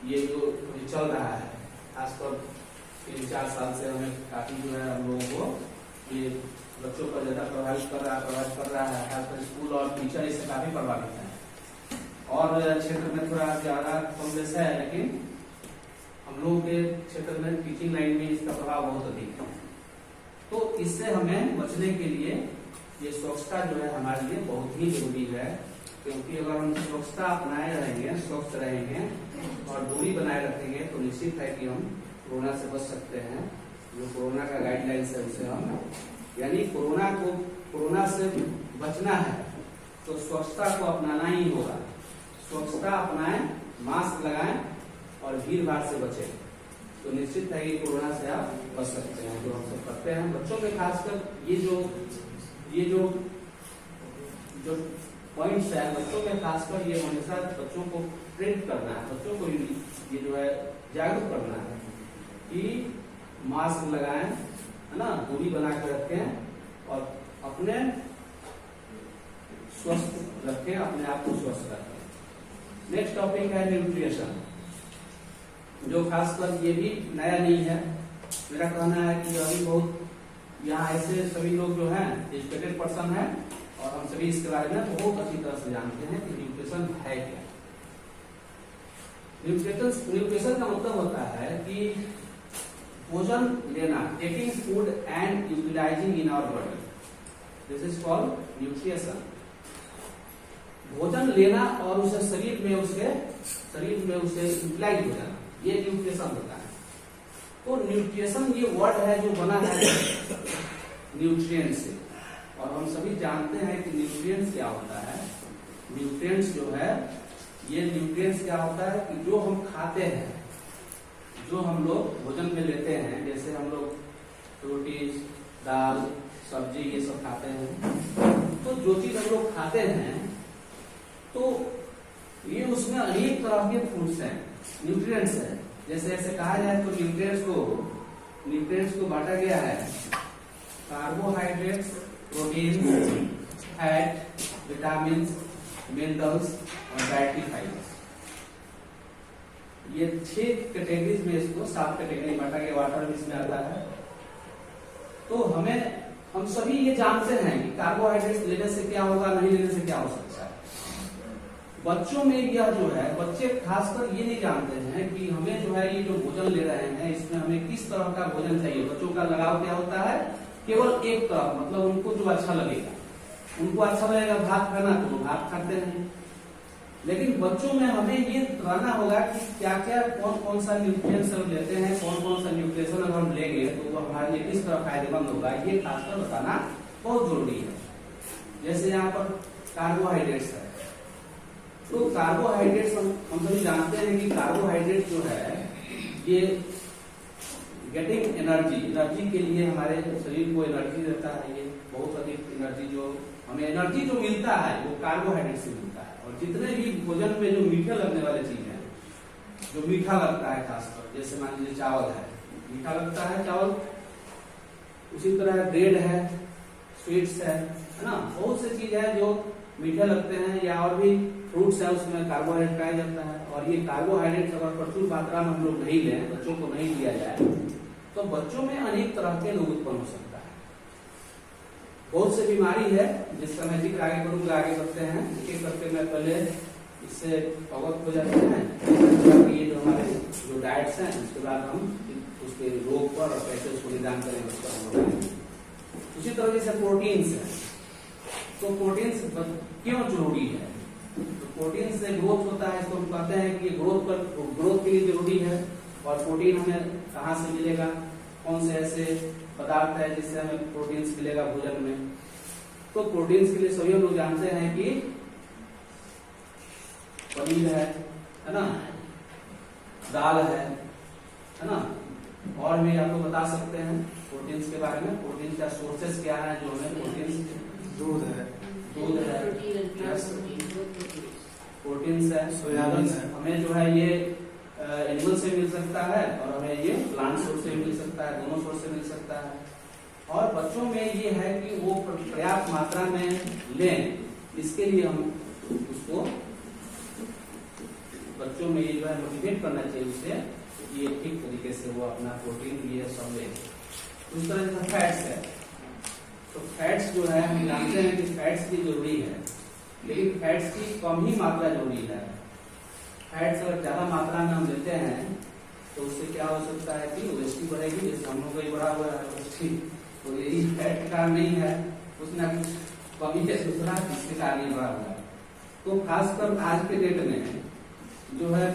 ये जो अभी चल रहा है, खासकर 3-4 साल से हमें काफी जो है हम लोगों को ये बच्चों पर ज्यादा प्रभावित कर रहा है, खासकर स्कूल और टीचर इससे काफी प्रभावित है। और क्षेत्र में थोड़ा ज्यादा कम बेस है, लेकिन हम लोगों के क्षेत्र में टीचिंग लाइन में इसका प्रभाव बहुत अधिक है। तो इससे हमें बचने के लिए ये स्वच्छता जो है हमारे लिए बहुत ही जरूरी है, क्योंकि अगर हम स्वच्छता अपनाए रहेंगे, स्वस्थ रहेंगे और दूरी बनाए रखेंगे तो निश्चित है कि हम कोरोना से बच सकते हैं। जो कोरोना का गाइडलाइंस है उसे हम, यानी कोरोना से बचना है तो स्वच्छता को अपनाना ही होगा। स्वच्छता अपनाएं, मास्क लगाएं और भीड़ भाड़ से बचें, तो निश्चित है कि कोरोना से आप बच सकते हैं। जो हम सब करते हैं बच्चों में, खासकर ये जो पॉइंट्स है बच्चों में, खासकर ये हमेशा बच्चों को ट्रेन करना है, बच्चों को ये जो है जागरूक करना है कि मास्क लगाएं, है ना, दूरी बना कर रखें और अपने स्वस्थ रखें, अपने आप को स्वस्थ रखें। नेक्स्ट टॉपिक है न्यूट्रिशन, जो खासकर ये भी नया नहीं है। मेरा कहना है कि अभी बहुत यहाँ ऐसे सभी लोग जो हैं एजुकेटेड पर्सन है और हम सभी इसके बारे में बहुत अच्छी तरह से जानते हैं कि न्यूट्रिशन है क्या। न्यूट्रिशन का मतलब होता है कि भोजन लेना, taking food and utilising in our body, this is called nutrition. भोजन लेना और उसे शरीर में उसे यूटिलाइज हो जाना, ये न्यूट्रिशन होता है। तो न्यूट्रिशन ये वर्ड है जो बना है न्यूट्रिएंट से, और हम सभी जानते हैं कि न्यूट्रिएंट्स क्या होता है। न्यूट्रिएंट्स जो है, ये न्यूट्रिएंट्स क्या होता है कि जो हम खाते हैं, जो हम लोग भोजन में लेते हैं, जैसे हम लोग रोटी, दाल, सब्जी ये सब खाते हैं, तो जो चीज हम लोग खाते हैं तो ये उसमें अनेक तरह के फूड्स हैं, न्यूट्रिएंट्स हैं। जैसे ऐसे कहा जाए तो न्यूट्रिएंट्स को बांटा गया है carbohydrates, protein, fat, vitamin, minerals और डाइटरी फाइबर्स। ये 6 कैटेगरीज में इसको 7 कैटेगरी बांटा गया, वाटर भी इसमें आता है। तो हम सभी ये जानते हैं कि कार्बोहाइड्रेट्स लेने से क्या होगा, नहीं लेने से क्या हो सकता है। बच्चों में यह जो है, बच्चे खासकर ये नहीं जानते हैं कि हमें जो है ये जो भोजन ले रहे हैं इसमें हमें किस तरह का भोजन चाहिए। बच्चों का लगाव क्या होता है, केवल एक तरफ, मतलब उनको जो अच्छा लगेगा, उनको अच्छा लगेगा भात खाना तो वो भात खाते हैं। लेकिन बच्चों में हमें ये जानना होगा कि क्या क्या कौन कौन सा न्यूट्रिएंट्स हम लेते हैं, कौन कौन सा न्यूट्रिशन अगर हम लेंगे तो वो हमारे लिए किस तरह फायदेमंद होगा, ये खासकर बताना बहुत जरूरी है। जैसे यहाँ पर कार्बोहाइड्रेट्स है, तो कार्बोहाइड्रेट्स हम सभी जानते हैं कि कार्बोहाइड्रेट जो है ये गेटिंग एनर्जी के लिए हमारे शरीर को एनर्जी देता है। ये बहुत अधिक एनर्जी हमें एनर्जी जो मिलता है वो कार्बोहाइड्रेट से मिलता है। और जितने भी भोजन में जो मीठे लगने वाले चीज है, जो मीठा लगता है खासकर, जैसे मान लीजिए चावल है, मीठा लगता है चावल। उसी तरह ब्रेड है, स्वीट्स है ना, बहुत से चीज है जो मीठे लगते हैं। या और भी फ्रूट्स है, उसमें कार्बोहाइड्रेट पाया जाता है। और ये कार्बोहाइड्रेट अगर प्रचुर मात्रा में हम लोग नहीं लें, बच्चों को नहीं दिया जाए, तो बच्चों में अनेक तरह के रोग उत्पन्न हो सकता है। बहुत से बीमारी है जिसका मैं जिक्र आगे करूंगा, आगे करते हैं। एक करके मैं पहले इससे अवगत हो जाते हैं ये जो हमारे जो डाइट्स हैं, उसके बाद हम उसके रोग पर और कैसे उसको निदान करेंगे उस पर हम लोग। उसी तरह जैसे प्रोटीन्स है, तो प्रोटीन्स क्यों जरूरी है, तो प्रोटीन से ग्रोथ होता है। इसको हम कहते हैं कि ग्रोथ के लिए जरूरी है। और प्रोटीन हमें कहाँ से मिलेगा, कौन से ऐसे पदार्थ है जिससे हमें प्रोटीन्स मिलेगा भोजन में। तो प्रोटीन्स के लिए सभी लोग जानते हैं कि पनीर है ना, दाल है ना, और भी आपको बता सकते हैं प्रोटीन्स के बारे में। प्रोटीन का सोर्सेस क्या है जो हमें प्रोटीन्स, दूध है, प्रोटीन्स है, सोयाबीन है, हमें जो है ये एनिमल से मिल सकता है और हमें ये प्लांट सोर्स से मिल सकता है, दोनों सोर्स से मिल सकता है। और बच्चों में ये है कि वो पर्याप्त मात्रा में लें, इसके लिए हम उसको बच्चों में ये जो है मोटिवेट करना चाहिए उसे, ये ठीक तरीके से वो अपना प्रोटीन ये सब ले। उस तरह से फैट्स है, तो फैट्स जो है हम जानते हैं कि फैट्स भी जरूरी है, लेकिन फैट्स की कम ही मात्रा जरूरी है। फैट्स अगर ज्यादा मात्रा में हम लेते हैं तो उससे क्या हो सकता है कि ओबेसिटी बढ़ेगी। जैसे हम लोग का बढ़ा हुआ है ओबेसिटी, तो यही फैट का कारण नहीं है, कुछ ना कुछ कमी है दूसरा जिसके कारण ये बढ़ा हुआ है। तो खासकर आज के डेट में जो है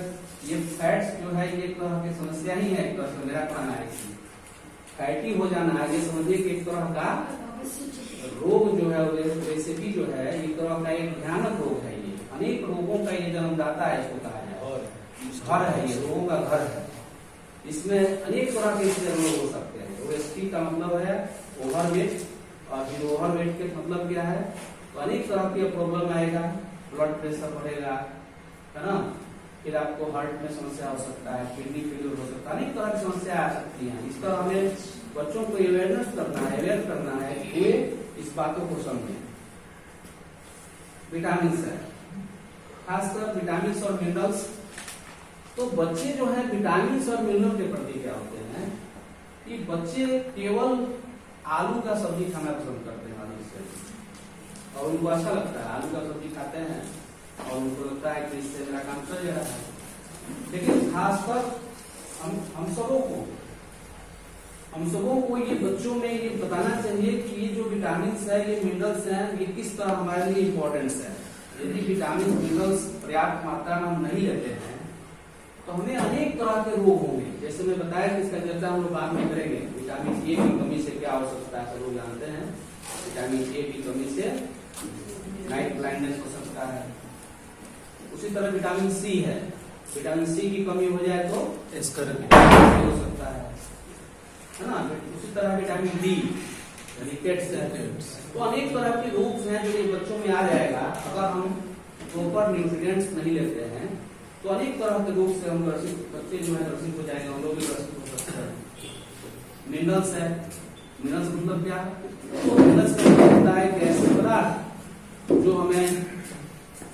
ये फैट्स जो है ये एक तरह की समस्या ही है। एक तरह से मेरा कहना है कि फैटी हो जाना है, ये समझिए कि एक तरह का रोग जो है, रेसिपी जो है एक तरह का एक भयानक रोग है। ये अनेक रोगों का ये जन्मदाता है, इसको कहा जाए, और घर है, ये रोगों का घर है। इसमें अनेक तरह के इससे रोग हो सकते हैं। ओबेसिटी का मतलब है ओवरवेट, और फिर ओवरवेट के मतलब क्या है, तो अनेक तरह की प्रॉब्लम आएगा, ब्लड प्रेशर बढ़ेगा, है ना, फिर आपको हार्ट में समस्या हो सकता है, किडनी फेलियर हो सकता है, अनेक तरह की समस्या आ सकती है। इस पर हमें बच्चों को अवेयरनेस करना है, अवेयर करना है कि वे इस बातों को समझें। विटामिन है, खासकर विटामिन और मिनरल्स। तो बच्चे जो है विटामिन और मिनरल के प्रति क्या होते हैं कि बच्चे केवल आलू का सब्जी खाना पसंद करते हैं आलू से, और उनको अच्छा लगता है, आलू का सब्जी खाते हैं और उनको लगता है कि इससे मेरा काम चल रहा है। लेकिन खासकर हम सबों को ये बच्चों में ये बताना चाहिए कि ये जो विटामिन है, ये मिनरल्स हैं, ये किस तरह हमारे लिए इम्पोर्टेंस है। यदि विटामिन मिनरल्स पर्याप्त मात्रा में हम नहीं लेते हैं तो हमें अनेक तरह के रोग होंगे। जैसे मैं बताया कि इसका चर्चा हम लोग बाद में करेंगे। विटामिन ए की कमी से क्या हो सकता है, सब लोग जानते हैं। विटामिन ए की कमी से नाइट ब्लाइंडनेस हो सकता है। उसी तरह विटामिन सी है, विटामिन सी की कमी हो जाए तो हो सकता है ना। उसी तरह विटामिन डी, रिकेट्स है। तो अनेक तरह के रोग हैं जो ये बच्चों में आ जाएगा अगर हम प्रॉपर न्यूट्रिएंट्स नहीं लेते हैं तो अनेक तरह के रोग से हम ग्रसित, बच्चे जो है ग्रसित हो जाएंगे, हम लोग भी ग्रसित हो सकते हैं। मिनरल्स है, मिनरल्स मतलब क्या है? तो मिनरल्स का मतलब होता है कि ऐसे पदार्थ जो हमें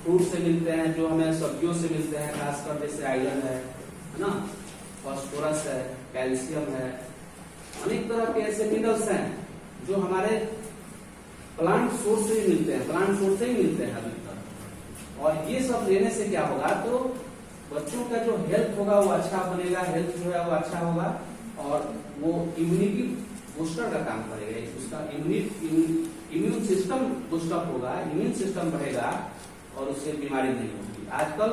फ्रूट से मिलते हैं, जो हमें सब्जियों से मिलते हैं, खासकर जैसे आयरन है ना, फास्फोरस है, कैल्शियम है, अनेक तरह के ऐसे मिनरल्स हैं जो हमारे प्लांट सोर्स से ही मिलते हैं, प्लांट सोर्स से ही मिलते हैं अधिकतर। और ये सब लेने से क्या होगा, तो बच्चों का जो हेल्थ होगा वो अच्छा बनेगा, हेल्थ जो है वो अच्छा होगा और वो इम्यूनिटी बूस्टर का काम करेगा, उसका इम्यून सिस्टम बूस्टअप होगा, इम्यून सिस्टम बढ़ेगा और उससे बीमारी नहीं होगी। आजकल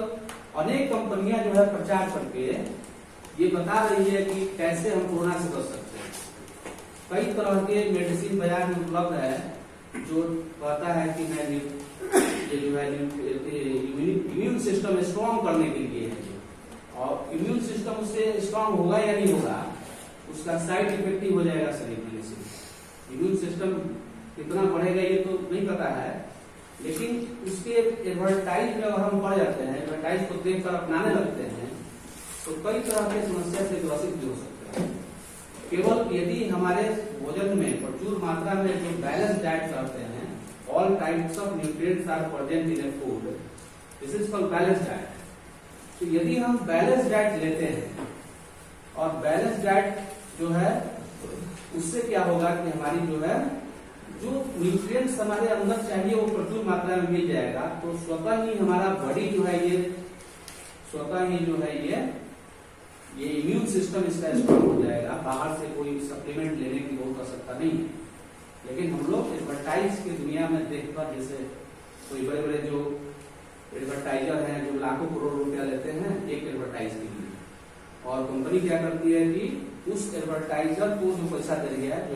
अनेक कंपनियां जो है प्रचार करके ये बता रही है कि कैसे हम कोरोना से बच सकते हैं। कई तरह के मेडिसिन बाजार में उपलब्ध है जो कहता है कि मैं ये जो है इम्यून सिस्टम स्ट्रॉन्ग करने के लिए है, और इम्यून सिस्टम उससे स्ट्रॉन्ग होगा या नहीं होगा, उसका साइड इफेक्ट ही हो जाएगा शरीर में से। इम्यून सिस्टम कितना बढ़ेगा ये तो नहीं पता है, लेकिन उसके एडवर्टाइज में अगर हम पढ़ जाते हैं, एडवर्टाइज को देखकर अपनाने लगते हैं तो कई तरह की समस्या से ग्रसित भी हो सकते हैं। केवल यदि हमारे भोजन में प्रचुर मात्रा में जो बैलेंस डाइट करते हैं, all types of nutrients are present in a food, this is called balance diet. तो यदि हम बैलेंस डाइट लेते हैं और बैलेंस डाइट जो है उससे क्या होगा कि हमारी जो है जो न्यूट्रिएंट्स हमारे अंदर चाहिए वो प्रचुर मात्रा में मिल जाएगा, तो स्वतः ही हमारा बॉडी जो है ये स्वतः ही जो है ये इम्यून सिस्टम इसका स्ट्रॉन्ग हो जाएगा। बाहर से कोई सप्लीमेंट लेने की बहुत आवश्यकता नहीं है। लेकिन हम लोग एडवर्टाइज की दुनिया में देखकर, जैसे कोई बड़े बड़े जो एडवर्टाइजर हैं जो लाखों करोड़ रुपया लेते हैं एक एडवर्टाइज के लिए, और कंपनी क्या करती है कि उस एडवर्टाइजर को जो पैसा दे रही है, जो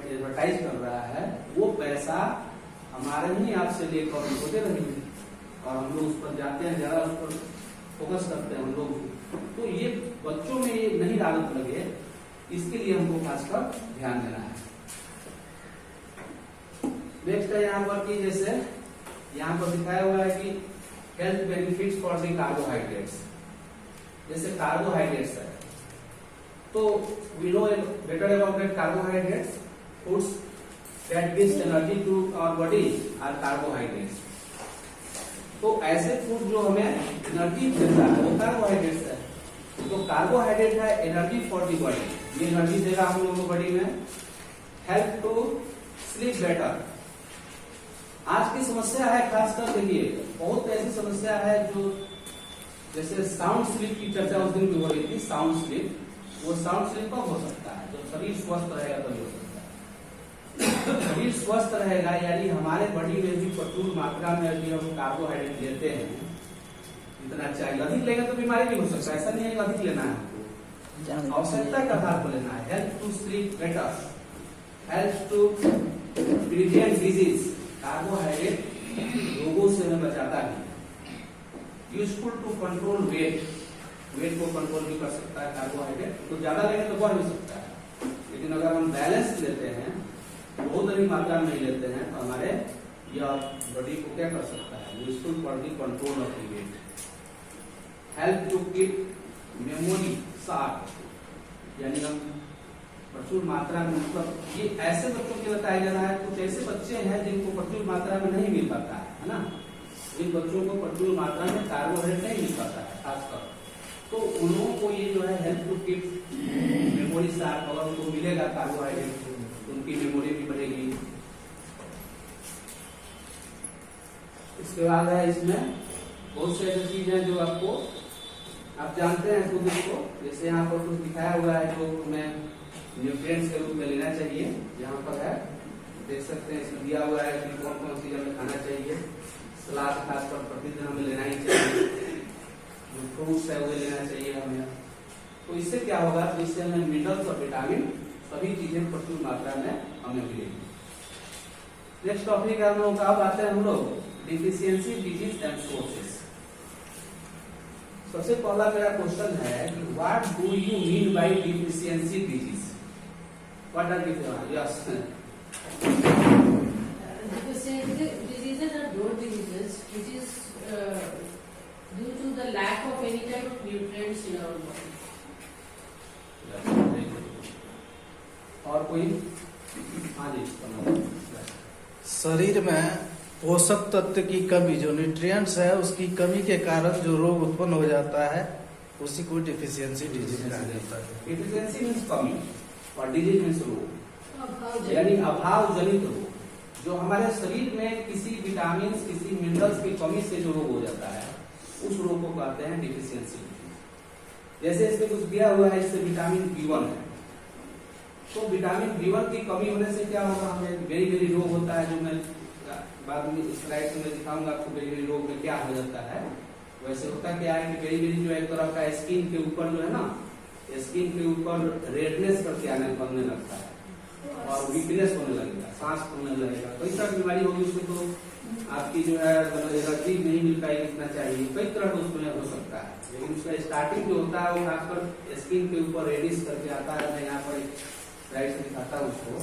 एडवर्टाइज कर रहा है, वो पैसा हमारे ही आपसे लेकर उनको दे रही है और हम लोग उस पर जाते हैं, ज्यादा उस पर फोकस करते हैं हम लोग। तो ये बच्चों में ये नहीं आदत लगे, इसके लिए हमको खासकर ध्यान देना है। नेक्स्ट है यहाँ पर कि जैसे यहाँ पर दिखाया हुआ है कि health benefits for the carbohydrates. जैसे कार्बोहाइड्रेट्स है तो we know better about that carbohydrates, foods that gives energy to our body are carbohydrates. तो ऐसे फूड जो हमें एनर्जी देता है वो कार्बोहाइड्रेट्स है। तो कार्बोहाइड्रेट है एनर्जी फॉर दी बॉडी, ये एनर्जी देगा हम लोगों को बॉडी में। Help to sleep better. आज की समस्या है खासकर देखिए, बहुत ऐसी समस्या है जो जैसे साउंड स्लीप की चर्चा उस दिन भी हो रही थी। साउंड स्लीप, वो साउंड स्लीप कब हो सकता है? जब शरीर स्वस्थ रहेगा तभी हो सकता है। शरीर स्वस्थ रहेगा यानी हमारे बॉडी में भी प्रचुर मात्रा में यदि हम कार्बोहाइड्रेट लेते हैं, इतना चाहिए, अधिक लेंगे तो बीमारी भी हो सकता है। ऐसा नहीं है कि अधिक लेना है हमको, आवश्यकता के आधार पर लेना है। Help to sleep better, help to prevent disease. Carbohydrate रोगों से हमें बचाता है। Useful to control weight, weight को कंट्रोल भी कर सकता है कार्बोहाइड्रेट। तो ज्यादा लेंगे तो बढ़ भी सकता है, लेकिन अगर हम बैलेंस लेते हैं, बहुत अधिक मात्रा में नहीं लेते हैं, तो हमारे यह बॉडी को क्या कर सकता है? Useful for the control of the weight. Help to keep memory sharp, यानी हम प्रचुर मात्रा में, मतलब ये ऐसे बच्चों के लिए बताया जा रहा है। कुछ ऐसे बच्चे हैं जिनको प्रचुर मात्रा में नहीं मिल पाता है ना, जिन बच्चों को प्रचुर मात्रा में कार्बोहाइड्रेट नहीं मिल पाता है खासकर, तो उन लोगों को ये जो है help to keep memory sharp, अगर उनको मिलेगा कार्बोहाइड्रेट तो उनकी मेमोरी भी बढ़ेगी। इसके बाद है इसमें बहुत से ऐसी चीज है जो आपको आप जानते हैं खुद इसको। जैसे यहाँ पर कुछ दिखाया हुआ है जो हमें न्यूट्रिएंट्स के रूप में लेना चाहिए। यहाँ पर है, देख सकते हैं, इसमें दिया हुआ है कि कौन कौन सी हमें खाना चाहिए। सलाद खासकर प्रतिदिन हमें लेना ही चाहिए, जो फ्रूट्स है वो लेना चाहिए हमें। तो इससे क्या होगा? तो इससे हमें मिनरल्स और विटामिन सभी चीजें प्रचुर मात्रा में हमें मिलेगी। नेक्स्ट टॉपिक है हम लोग का, अब आते हैं हम लोग डिफिशियंसी डिजीज एंड सोर्सेस। सबसे पहला मेरा क्वेश्चन है कि what do you mean by deficiency disease? What are deficiency? Yes, Deficiency diseases are those diseases which is due to the lack of any type of nutrients in our body. और कोई? हाँ जी, शरीर में पोषक तत्व की कमी, जो न्यूट्रिएंट्स है उसकी कमी के कारण जो रोग उत्पन्न हो जाता है उसी को डिफिशियंसी डिजीज कहा जाता है। डिफिशियंसी मीन्स कमी और डिजीज मीन्स रोग, यानी अभाव जनित रोग। जो हमारे शरीर में किसी विटामिन, किसी मिनरल्स की कमी से जो रोग हो जाता है उस रोग को कहते हैं डिफिशियंसी। जैसे इसमें कुछ दिया हुआ है, इससे विटामिन B1 है, तो विटामिन B1 की कमी होने से क्या होगा, हमें बेरी बेरी रोग होता है, जो मैं बाद में स्लाइड में दिखाऊंगा आपको बेरी बेरी रोग में क्या हो जाता है। वैसे होता क्या है कि बेरी बेरी जो एक तरह का स्किन के ऊपर जो है ना, स्किन के ऊपर रेडनेस करके आने बनने लगता है और वीकनेस होने लगेगा, सांस फूलने लगेगा, कई तरह की बीमारी होगी। उसमें तो आपकी जो है एनर्जी नहीं मिल पाएगी इतना चाहिए, कई तरह का उसमें हो सकता है। लेकिन उसका स्टार्टिंग जो होता है वो खासकर स्किन के ऊपर रेडिश करके आता है। मैं यहाँ पर स्लाइड से दिखाता हूँ उसको।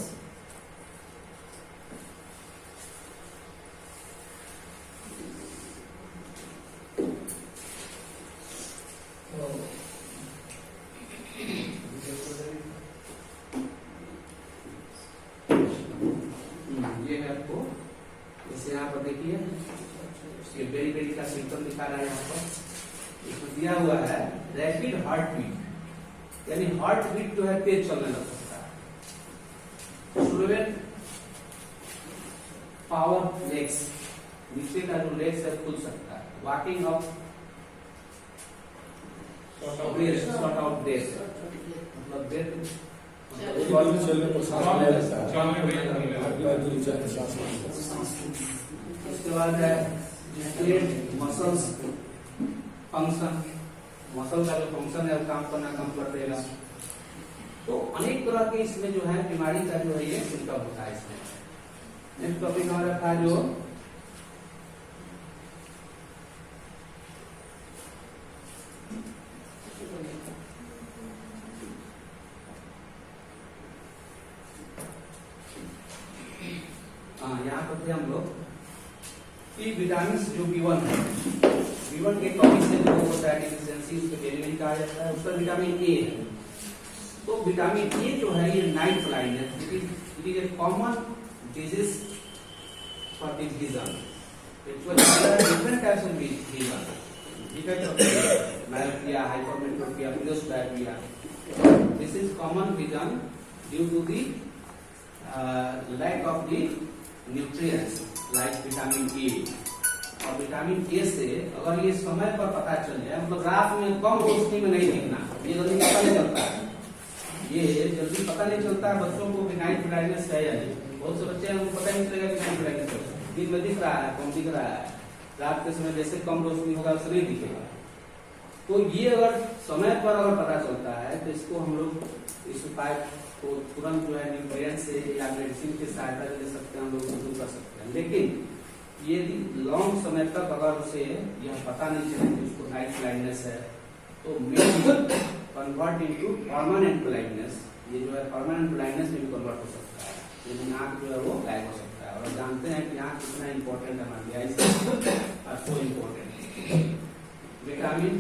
ये है आपको, जैसे यहाँ पर देखिए ये बेरी बेरी का सिम्टम दिखा रहा है। यहाँ पर इसमें दिया हुआ है रैपिड हार्ट बीट, यानी हार्ट बीट जो है तेज चलने लग सकता है। स्लोवेन पावर लेग्स, नीचे का जो लेग्स है खुल सकता है। Walking of short out days, मतलब डेथ उसके बाद है मसल्स फंक्शन, मसल का जो फंक्शन है वो काम करना कम कर देगा। तो अनेक तरह के इसमें जो है बीमारी का जो है ये सिम्टम होता है। इसमें नेक्स्ट टॉपिक हमारा था जो यहाँ पर थे हम लोग कि विटामिन जो B1 है, B1 के कमी से जो होता है डिफिशियंसी, उसको डेली कहा जाता है। उसका विटामिन A है, तो विटामिन A जो है ये night blindness, it is a common disease for the vision. Actually different types of vision, myopia, hypermetropia, presbyopia. This is common vision due to the lack of the nutrients like vitamin A। और vitamin A से अगर ये समय पर पता चल जाए, मतलब रात में कम रोशनी में नहीं दिखना, ये जल्दी पता नहीं चलता है। ये जल्दी पता नहीं चलता है बच्चों को कि नाइट ब्लाइंडनेस है या नहीं। बहुत से बच्चे हैं उनको पता ही नहीं चलेगा कि नाइट ब्लाइंडनेस है, दिन में दिख रहा है, कम दिख रहा है, रात के समय जैसे कम रोशनी होगा उससे नहीं दिखेगा। तो ये अगर समय पर अगर पता चलता है तो इसको हम लोग इस उपाय को तुरंत जो है न्यूट्रिएंट से या मेडिसिन की सहायता ले सकते हैं, हम लोग दूर कर सकते हैं। लेकिन ये लॉन्ग समय तक अगर उसे यह पता नहीं चले कि उसको नाइट ब्लाइंडनेस है तो मे कन्वर्ट इनटू परमानेंट ब्लाइंडनेस। ये जो है परमानेंट ब्लाइंडनेस में भी कन्वर्ट हो सकता है, यानी आंख जो है वो गायब हो सकता है। और जानते हैं कि आंख कितना इंपॉर्टेंट है हमारी आई सो इम्पोर्टेंट। विटामिन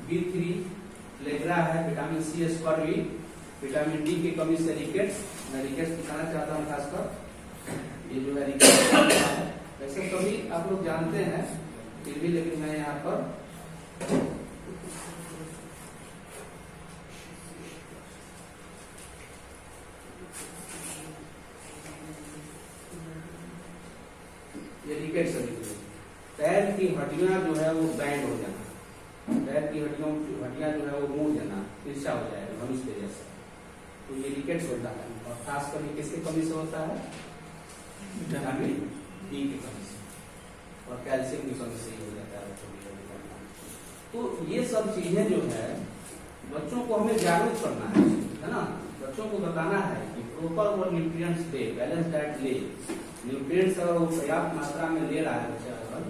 B3 लेग्रा है, विटामिन C स्कॉर्बी, विटामिन D की कमी से रिकेट्स, मैं रिकेट्स दिखाना चाहता हूँ खासकर। ये जो है रिकेट्स वैसे कभी आप लोग जानते हैं फिर भी, लेकिन मैं यहाँ पर ये रिकेट्स पैर की हड्डियां जो है वो बैंड हो जाना, पैर की हड्डियां जो है वो मुड़ जाना, तिरछा हो जाएगा मनुष्य के जैसा, तो ये रिकेट्स होता है। और खास कर किसकी कमी से होता है, विटामिन डी की कमी से और कैल्शियम की कमी से ही हो जाता है। तो ये सब चीजें जो है बच्चों को हमें जागरूक करना है ना, बच्चों को बताना है कि प्रॉपर वो न्यूट्रिएंट्स ले, बैलेंस डाइट ले। न्यूट्रिएंट्स अगर वो पर्याप्त मात्रा में ले रहा है बच्चा अगर,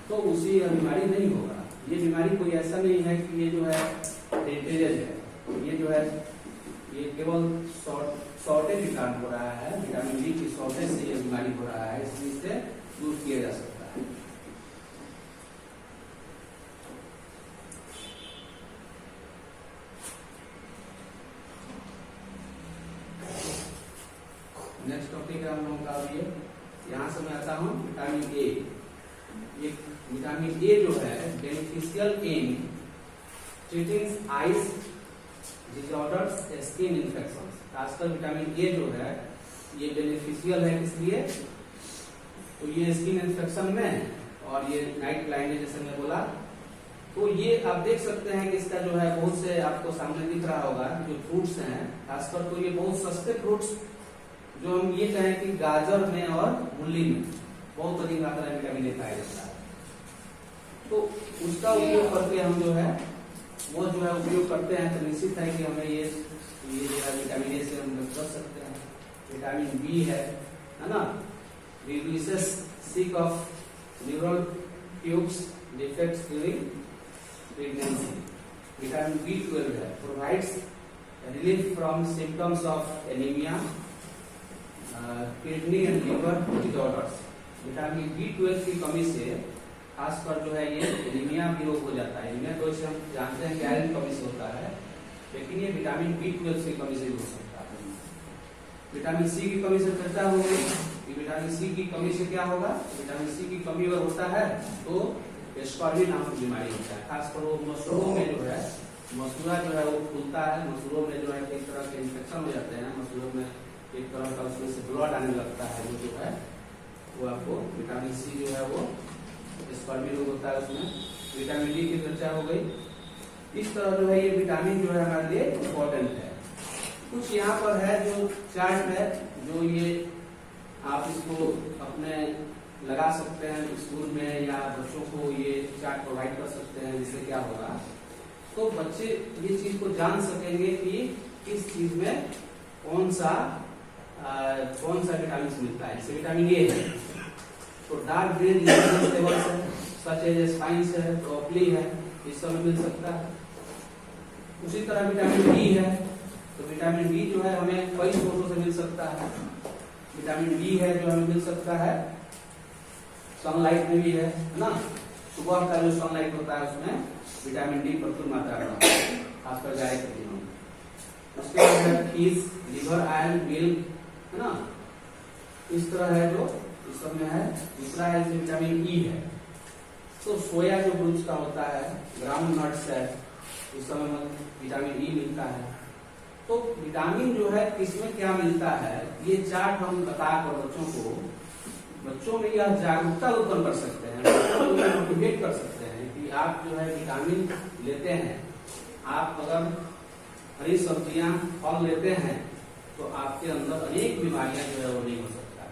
तो उसी बीमारी नहीं होगा। ये बीमारी कोई ऐसा नहीं है कि ये जो है डेंटेरियस है, ये जो है ये केवल शॉर्टेज के कारण हो रहा है, विटामिन डी की शॉर्टेज से ये बीमारी हो रहा है, इसलिए इसे दूर किया जा सकता है। नेक्स्ट टॉपिक है हम लोगों का अब ये, यहाँ से मैं आता हूँ विटामिन ए। ये विटामिन ए जो है beneficial in treating eyes disorders, skin infection. खासकर विटामिन ए जो है ये बेनिफिशियल है किस लिए, तो ये स्किन इन्फेक्शन में और ये नाइट ब्लाइंडनेस जैसे मैं बोला। तो ये आप देख सकते हैं कि इसका जो है बहुत से आपको सामने दिख रहा होगा जो फ्रूट्स हैं, खासकर तो ये बहुत सस्ते फ्रूट्स जो हम ये कहें कि गाजर में और मूली में बहुत अधिक मात्रा में विटामिन ए पाया जाता है। तो उसका उपयोग करके हम जो है वो जो है उपयोग करते हैं, तो निश्चित है कि हमें ये जो है विटामिन ए से हम बच सकते हैं। विटामिन बी है ना, reduces sick of neural tubes defects during pregnancy. Vitamin B12 है, provides relief from symptoms of anaemia, kidney and liver disorders. Vitamin B12 की कमी से खासकर जो है ये एनीमिया भी रोग हो जाता है। एनीमिया तो इसे हम जानते हैं कि आयरन कमी से होता है, लेकिन ये विटामिन B12 की कमी से भी हो सकता है। विटामिन सी की कमी से चर्चा हो गई कि विटामिन सी की कमी से क्या होगा। विटामिन सी की कमी अगर होता है तो स्कॉर्बी नामक बीमारी होता है। खासकर वो मसूरों में जो है, मसूरा जो है वो फूलता है, मसूरों में जो है एक तरह के इन्फेक्शन हो जाते हैं, मसूरों में एक तरह का उसमें से ब्लड आने लगता है, वो जो है वो आपको विटामिन सी जो है वो स्कॉर्बी रोग होता है उसमें। विटामिन डी की चर्चा हो गई। इस तरह जो है ये विटामिन जो है हमारे लिए इम्पोर्टेंट है। कुछ यहाँ पर है जो चार्ट है, जो ये आप इसको अपने लगा सकते हैं स्कूल में या बच्चों को ये चार्ट प्रोवाइड कर सकते हैं, जिससे क्या होगा तो बच्चे ये चीज को जान सकेंगे कि किस चीज में कौन सा विटामिन मिलता है। जैसे विटामिन ए है तो डार्क ग्रीन वेजिटेबल्स है, सच एज स्पाइस है, ब्रोकली है, इस सब में मिल सकता है। उसी तरह विटामिन बी है, तो विटामिन बी जो है हमें कई स्रोतों से मिल सकता है। विटामिन बी है जो हमें मिल सकता है सनलाइट में भी है ना। सुबह का जो सनलाइट होता है उसमें विटामिन डी प्रचुर मात्रा में होता है, खासकर गाय के दिनों में। उसके बाद फिश, लिवर, आयरन, मिल्क है ना, इस तरह है जो इस सब में है। दूसरा है विटामिन ई है, तो सोया जो ग्रुप्स का होता है, ग्राउंड नट्स है, इस सब में विटामिन ई मिलता है। तो विटामिन जो है किसमें क्या मिलता है ये चार्ट हम बताकर बच्चों में यह जागरूकता उत्पन्न कर सकते हैं, बच्चों को मोटिवेट कर सकते हैं कि आप जो है विटामिन लेते हैं, आप अगर हरी सब्जियां फल लेते हैं तो आपके अंदर अनेक बीमारियां जो है वो नहीं हो सकता।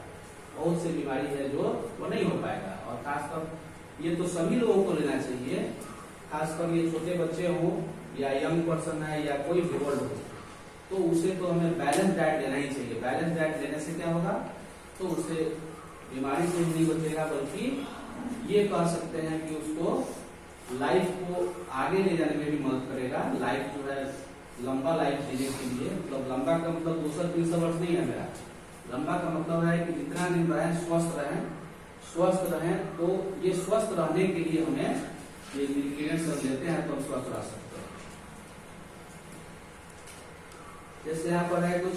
बहुत सी बीमारी है जो वो नहीं हो पाएगा। और खासकर ये तो सभी लोगों को लेना चाहिए, खासकर ये छोटे बच्चे हो या यंग पर्सन है या कोई भी ओल्ड हो, तो उसे तो हमें बैलेंस डाइट लेना ही चाहिए। बैलेंस डाइट लेने से क्या होगा तो उसे बीमारी से नहीं बचेगा, बल्कि ये कह सकते हैं कि उसको लाइफ को आगे ले जाने में भी मदद करेगा। लाइफ जो है लंबा लाइफ जीने के लिए, मतलब लंबा का मतलब 200-300 वर्ष नहीं है मेरा। लंबा का मतलब है कि जितना दिन रहें स्वस्थ रहें। तो ये स्वस्थ रहने के लिए हमें ये इंग्रेडिएंट्स सब लेते हैं तो हम स्वस्थ रह सकते हैं। जैसे यहाँ पर है कुछ,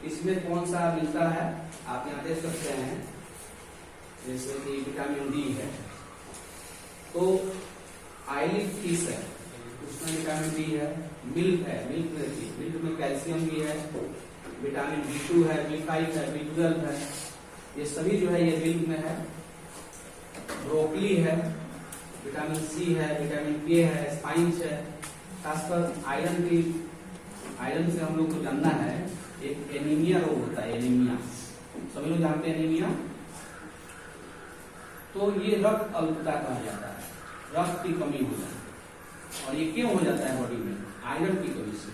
इसमें कौन सा मिलता है आप यहाँ देख सकते हैं। जैसे कि विटामिन डी है, तो ऑयली फिश है, उसमें विटामिन डी है। मिल्क है, मिल्क में कैल्शियम भी है। विटामिन B2 है, B5 है, B12 है, ये सभी जो है ये मिल्क में है। ब्रोकली है, विटामिन सी है, विटामिन के है, स्पाइंस है। खासकर आयरन से हम लोग को जानना है, एक एनीमिया रोग होता है, एनीमिया सभी लोग जानते हैं एनीमिया। तो ये रक्त अल्पता कहा जाता है, रक्त की कमी हो जाती है। और ये क्यों हो जाता है बॉडी में? आयरन की कमी से।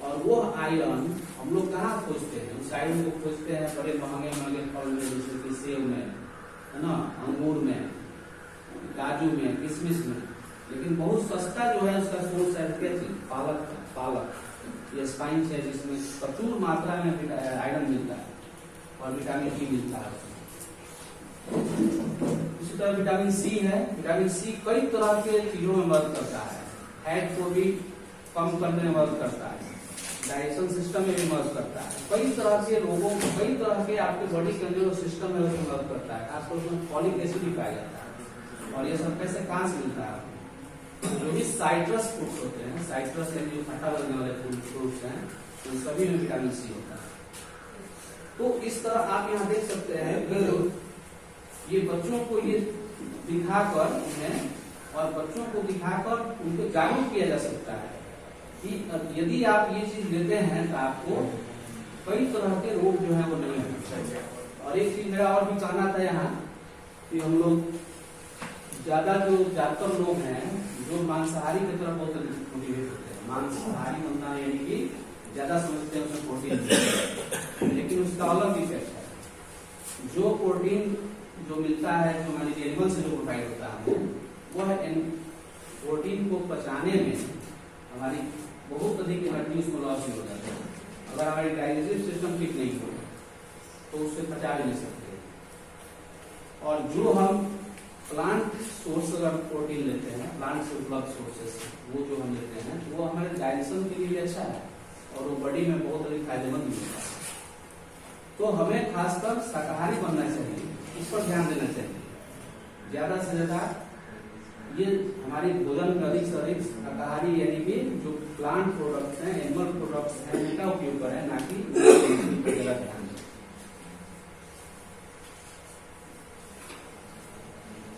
और वो आयरन हम लोग कहाँ खोजते हैं? उस आयरन को खोजते हैं बड़े महंगे फल में, जैसे कि सेब में है ना, अंगूर में, काजू में, किशमिश में। लेकिन बहुत सस्ता जो है उसका सोर्स है क्या चीज? पालक ये स्पाइंस है, जिसमें प्रचुर मात्रा में आयरन मिलता है और विटामिन डी मिलता है। इसी तरह विटामिन सी है। विटामिन सी कई तरह के चीजों में मदद करता है, फैट को भी कम करने में मदद करता है, डाइजेशन सिस्टम में भी मदद करता है। कई तरह के रोगों, कई तरह के आपके बॉडी के अंदर जो सिस्टम है उसमें मदद करता है। खासकर उसमें फॉलिक एसिड भी पाया जाता है। और ये सब कैसे कहाँ से मिलता है? जो भी साइट्रस फ्रूट्स होते हैं, साइट्रस यानी जो खट्टा लगने वाले फ्रूट्स हैं, उन सभी में विटामिन सी होता है। तो इस तरह आप यहाँ देख सकते हैं कि ये बच्चों को ये दिखाकर उन्हें, और बच्चों को दिखाकर उनको जागरूक किया जा सकता है कि यदि आप ये चीज लेते हैं तो आपको कई तरह के रोग जो है वो नहीं होंगे। और एक चीज मेरा और भी कहना था यहाँ कि हम लोग ज्यादातर लोग हैं जो मांसाहारी की तरफ बहुत मोटिवेट होते हैं। मांसाहारी बनना यानी कि ज्यादा समझते हैं उसमें प्रोटीन, लेकिन उसका अलग इफेक्ट है। जो प्रोटीन जो मिलता है, जो हमारी एनिमल से जो प्रोवाइड होता है, वो है प्रोटीन को पचाने में हमारी बहुत अधिक एनर्जी उसको लॉस हो जाती है। अगर हमारी डाइजेस्टिव सिस्टम ठीक नहीं हो तो उससे पचा भी नहीं सकते। और जो हम प्लांट सोर्स अगर प्रोटीन लेते हैं, प्लांट से उपलब्ध सोर्सेस, वो जो हम लेते हैं वो हमारे डाइजेशन के लिए भी अच्छा है और वो बॉडी में बहुत अधिक फायदेमंद भी होता है। तो हमें खासकर शाकाहारी बनना चाहिए, इस पर ध्यान देना चाहिए। ज्यादा से ज्यादा ये हमारी भोजन में अधिक से अधिक शाकाहारी यानी कि जो प्लांट प्रोडक्ट्स हैं, एनिमल प्रोडक्ट्स हैं, उनका उपयोग करें, ना कि ध्यान दें।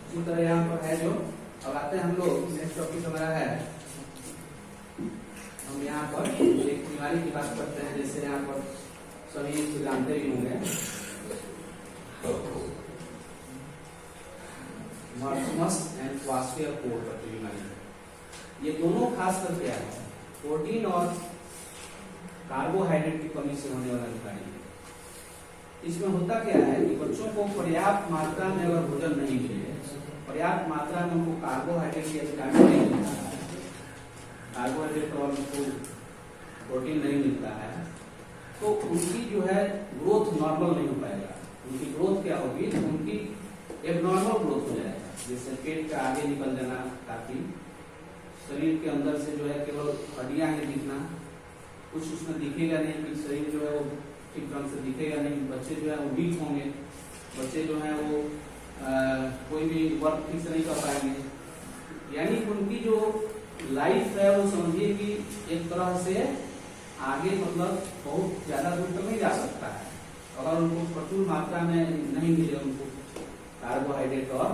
इसी तरह यहाँ पर है जो, अब आते हैं हम लोग, नेक्स्ट टॉपिक हमारा है, हम यहाँ पर एक बीमारी की बात करते हैं। जैसे यहाँ पर सभी जानते भी होंगे, मार्समस एंड क्वास्टियरकोर की बीमारी। ये दोनों खास कर क्या है? प्रोटीन और कार्बोहाइड्रेट की कमी से होने वाला बीमारी है। इसमें होता क्या है कि बच्चों को पर्याप्त मात्रा में अगर भोजन नहीं मिले, पर्याप्त मात्रा में उनको कार्बोहाइड्रेट या विटामिन नहीं मिलता है, कार्बोहाइड्रेट और उनको प्रोटीन नहीं मिलता है, तो उनकी जो है ग्रोथ नॉर्मल नहीं हो पाएगा। उनकी ग्रोथ क्या होगी? तो उनकी एबनॉर्मल ग्रोथ हो जाएगा। जैसे पेट का आगे निकल जाना, काफी शरीर के अंदर से जो है केवल हड्डियां ही दिखना, कुछ उसमें दिखेगा नहीं कि शरीर जो है वो ठीक ढंग से दिखेगा नहीं। बच्चे जो है वो वीक होंगे, बच्चे जो है वो कोई भी वर्क ठीक से नहीं कर पाएंगे। यानी उनकी जो लाइफ है वो समझिए कि एक तरह से आगे मतलब बहुत ज्यादा दूर तक नहीं जा सकता है अगर उनको प्रचुर मात्रा में नहीं मिले, उनको कार्बोहाइड्रेट और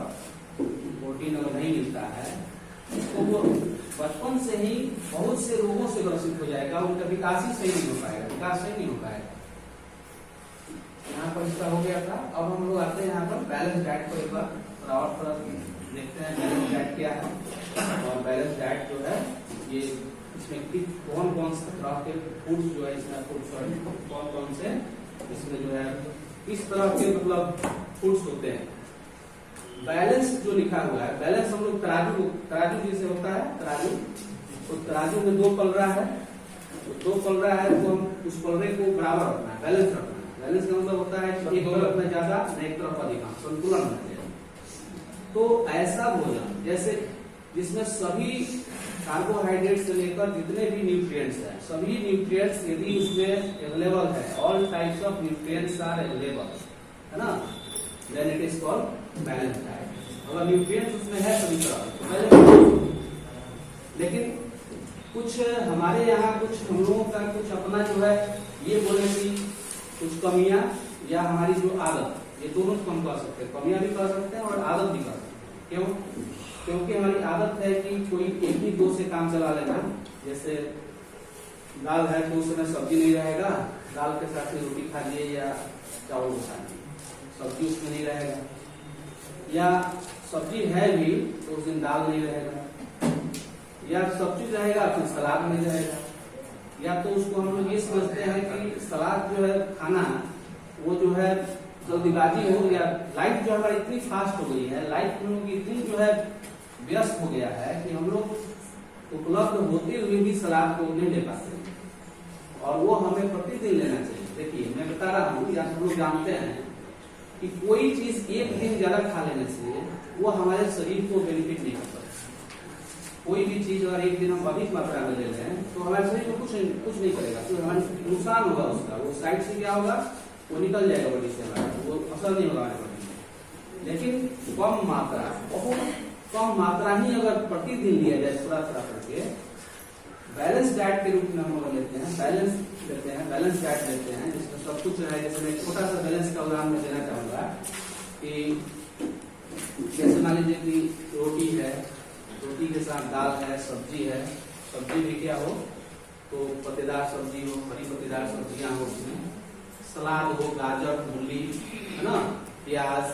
प्रोटीन अगर नहीं मिलता है तो वो बचपन से ही बहुत से रोगों से ग्रसित हो जाएगा। उनका विकास ही सही नहीं हो पाएगा, विकास सही नहीं हो पाएगा। यहाँ पर इसका हो गया था। अब हम लोग आते हैं यहाँ पर बैलेंस डाइट पर एक बार और थोड़ा देखते हैं बैलेंस डाइट क्या है। और बैलेंस डाइट जो है ये इसमें कौन कौन से तरह के फूड्स जो है इसमें कौन कौन से इसमें जो है किस तरह के मतलब फूड्स होते हैं। बैलेंस जो लिखा हुआ है, बैलेंस हम लोग तराजू जैसे होता है तराजू, तो तराजू में दो पलड़ा है, तो दो पलड़ा है तो हम उस पलड़े को बराबर रखना है, बैलेंस रखना है। बैलेंस का मतलब होता है कि एक तरफ में ज्यादा न एक तरफ अधिक, संतुलन होना चाहिए। तो ऐसा भोजन जैसे जिसमें सभी कार्बोहाइड्रेट से लेकर जितने भी न्यूट्रिएंट्स हैं, सभी न्यूट्रिएंट्स यदि उसमें अवेलेबल है, all types of nutrients are available, है ना, then it is called balance diet. अगर न्यूट्रिएंट्स उसमें है सभी तरह तो बैलेंस। लेकिन कुछ हमारे यहाँ कुछ हम लोगों का कुछ अपना जो है ये बोले कि कुछ कमियां या हमारी जो आदत, ये दोनों कम कर सकते हैं, कमियां भी कर सकते हैं और आदत भी कर सकते हैं। क्यों? क्योंकि हमारी आदत है कि कोई एक ही दो से काम चला लेना। जैसे दाल है तो उस समय सब्जी नहीं रहेगा, दाल के साथ में रोटी खा लिए या चावल खा लिए, सब्जी उसमें नहीं रहेगा। या सब्जी है भी तो उस दिन दाल नहीं रहेगा, या सब्जी रहेगा फिर सलाद नहीं रहेगा। या तो उसको हम लोग ये समझते हैं कि सलाद जो है खाना वो जो है जल्दीबाजी हो, या लाइफ जो हमारी इतनी फास्ट हो गई है, लाइफ हम लोग इतनी जो है व्यस्त हो गया है कि हम लोग उपलब्ध होते हुए भी सलाद को नहीं ले पाते, और वो हमें प्रतिदिन लेना चाहिए। देखिए मैं बता रहा हूँ, या हम लोग जानते हैं कि कोई चीज एक दिन ज्यादा खा लेने से वो हमारे शरीर को बेनिफिट नहीं करता। कोई भी चीज अगर एक दिन हम अधिक मात्रा में ले रहे हैं तो हमारे शरीर में कुछ नहीं करेगा, तो हमारे नुकसान होगा उसका, वो साइड से क्या होगा, वो निकल जाएगा बॉडी से हमारा, वो असर नहीं होगा हमारे बॉडी में। लेकिन कम मात्रा, बहुत कम मात्रा ही अगर प्रतिदिन लिया जाए थोड़ा थोड़ा करके, बैलेंस डाइट के रूप में हम लोग लेते हैं, बैलेंस डाइट लेते हैं जिसमें सब कुछ है। जैसे मैं छोटा सा बैलेंस का उदाहरण मैं देना चाहूंगा कि जैसे मान लीजिए कि रोटी है, रोटी के साथ दाल है, सब्जी है, सब्जी भी क्या हो तो पत्तेदार सब्जी हो, हरी पत्तेदार सब्जियां हो, उसमें सलाद हो, गाजर, मूली, है ना, प्याज,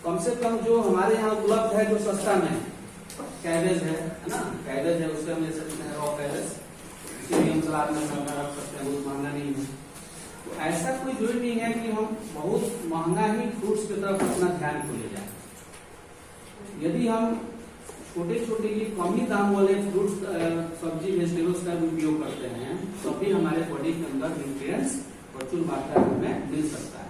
कम से कम जो हमारे यहाँ उपलब्ध है जो सस्ता में, कैबेज है ना, कैबेज है, उससे हम ले सकते हैं रॉ कैबेज, इसे भी हम सलाद में रख सकते हैं, बहुत महंगा नहीं है। तो ऐसा कोई जरूरी नहीं है कि हम बहुत महंगा ही फ्रूट्स की तरफ अपना ध्यान को ले जाए। यदि हम छोटे छोटे की कम ही दाम वाले फ्रूट्स, सब्जी, वेजिटेबल्स का उपयोग करते हैं तो भी हमारे बॉडी के अंदर न्यूट्रिएंट्स प्रचुर मात्रा में मिल सकता है।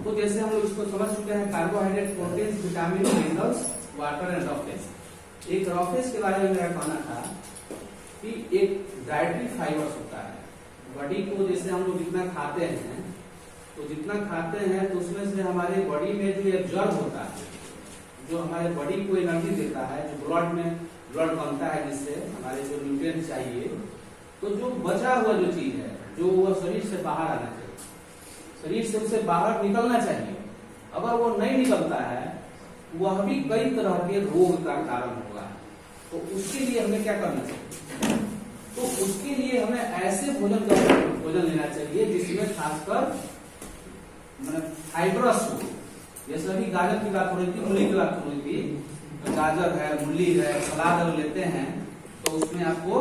तो जैसे हम लोग इसको समझ चुके हैं, carbohydrate, protein, vitamin, minerals, water and roughness. एक रफनेस के बारे में मेरा कहना था कि एक डाइटरी फाइबर्स होता है बॉडी को, जैसे हम लोग जितना खाते हैं तो जितना खाते हैं तो उसमें से हमारे बॉडी में जो एब्जॉर्ब होता है, जो हमारे बॉडी को एनर्जी देता है, जो ब्लड बनता है जिससे हमारे जो न्यूट्रिएंट चाहिए, तो जो बचा हुआ जो चीज है जो वो शरीर से बाहर आना चाहिए, शरीर से उसे बाहर निकलना चाहिए। अगर वो नहीं निकलता है वह भी कई तरह के रोग का कारण होगा। तो उसके लिए हमें क्या करना चाहिए, तो उसके लिए हमें ऐसे भोजन लेना चाहिए जिसमें खासकर फाइब्रस हो। जैसे अभी गाजर की बात हो रही थी, मूली की बात हो रही थी, गाजर है, मूली है, सलाद अगर लेते हैं तो उसमें आपको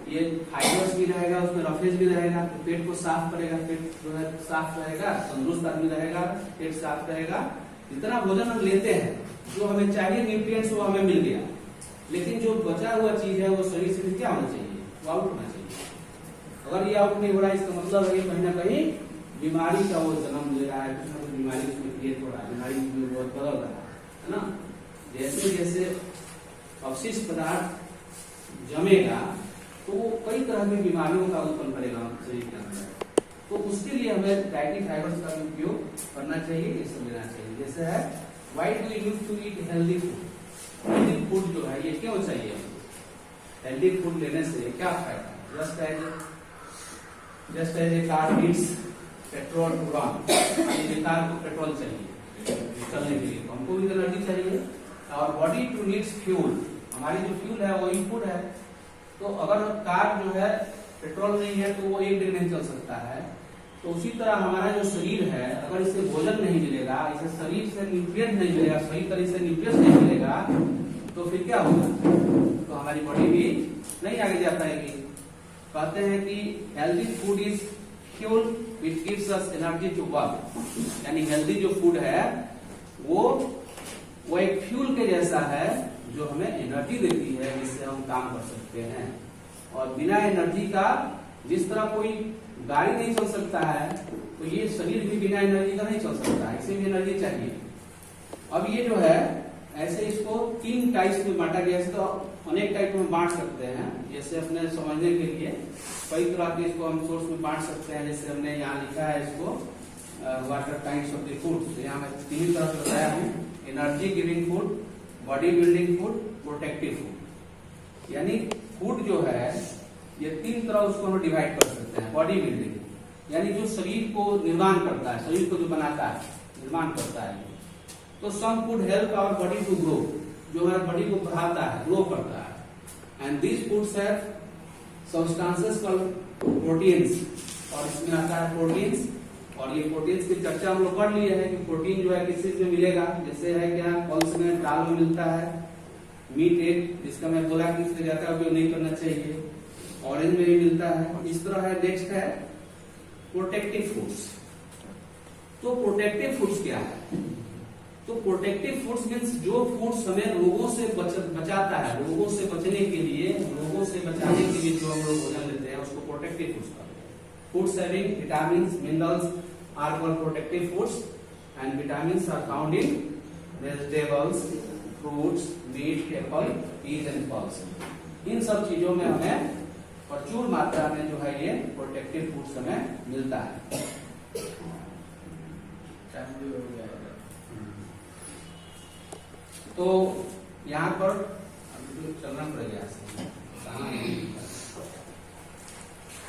ये फाइबर्स भी रहेगा, उसमें रफनेस भी रहेगा, तो पेट को साफ करेगा, पेट जो है साफ रहेगा, तंदुरुस्त आदमी रहेगा, पेट साफ रहेगा। जितना भोजन हम लेते हैं जो हमें चाहिए न्यूट्रिएंट्स वो हमें मिल गया, लेकिन जो बचा हुआ चीज है वो शरीर से क्या होना चाहिए, वो आउट होना चाहिए। अगर ये आउट नहीं हो रहा है इसका मतलब है कि कहीं ना कहीं बीमारी का वो जन्म ले रहा है, कुछ ना कुछ बीमारी उसमें क्रिएट हो रहा है, बीमारी में बहुत बदल रहा है ना। जैसे जैसे अवशिष्ट पदार्थ जमेगा तो वो कई तरह की बीमारियों का उत्पन्न करेगा शरीर के अंदर। तो उसके लिए हमें डाइटरी फाइबर्स का उपयोग करना चाहिए, ये सब लेना चाहिए। जैसे है why do you use to eat healthy food, healthy food जो है ये क्यों चाहिए, हेल्दी फूड लेने से क्या फायदा, just as a car needs petrol to run, ये कार को पेट्रोल चाहिए चलने के लिए, हमको भी एनर्जी चाहिए, और बॉडी टू नीड्स फ्यूल, हमारी जो फ्यूल है वो इनपुट है। तो अगर कार जो है पेट्रोल नहीं है तो वो एक दिन नहीं चल सकता है। तो उसी तरह हमारा जो शरीर है अगर इसे भोजन नहीं मिलेगा, इसे शरीर से न्यूट्रिएंट नहीं मिलेगा, सही तरह से न्यूट्रिएंट नहीं मिलेगा तो फिर क्या होगा, तो हमारी बॉडी भी नहीं आगे जा पाएगी। कहते हैं कि healthy food is fuel which gives us energy to work, यानी हेल्दी जो फूड है वो एक फ्यूल के जैसा है जो हमें एनर्जी देती है जिससे हम काम कर सकते हैं। और बिना एनर्जी का जिस तरह कोई गाड़ी नहीं चल सकता है तो ये शरीर भी बिना एनर्जी का नहीं चल सकता है, इसे भी एनर्जी चाहिए। अब ये जो है ऐसे इसको 3 टाइप्स में बांटा गया है, तो अनेक टाइप में बांट सकते हैं। जैसे अपने समझने के लिए कई तरह के इसको हम सोर्स में बांट सकते हैं। जैसे हमने यहाँ लिखा है इसको water kinds of the food, तो यहाँ मैं 3 तरह से बताया हूँ, energy giving food, body building food, protective food. यानी फूड जो है ये 3 तरह उसको हम डिवाइड कर सकते हैं। बॉडी बिल्डिंग यानी जो शरीर को निर्माण करता है, शरीर को जो बनाता है, निर्माण करता है। तो some food help our body to grow, जो हमारे बॉडी को बढ़ाता है, ग्रो करता है। And this foods have substances called proteins, और इसमें आता है प्रोटीन्स। और ये प्रोटीन्स की चर्चा हम लोग कर लिए है कि प्रोटीन जो है किस चीज में मिलेगा। जैसे है क्या, पल्स में, दाल में मिलता है, मीट एग जिसका मैं बोला कि इससे ज्यादा उपयोग नहीं करना चाहिए, ऑरेंज में भी मिलता है। इस तरह है। नेक्स्ट है प्रोटेक्टिव फूड्स। तो प्रोटेक्टिव फूड्स क्या है, तो प्रोटेक्टिव फूड्स मीन्स जो फूड्स हमें रोगों से बचाता है, रोगों से बचने के लिए, रोगों से बचाने के लिए जो हम लोग भोजन लेते हैं उसको प्रोटेक्टिव फूड्स कहते हैं। Foods having vitamins, minerals are called protective foods, and vitamins are found in vegetables, fruits, meat, apple, peas and pulses. इन सब चीजों में हमें प्रचुर मात्रा में जो है ये प्रोटेक्टिव फूड्स हमें मिलता है। तो यहाँ पर अभी चलना पड़ेगा,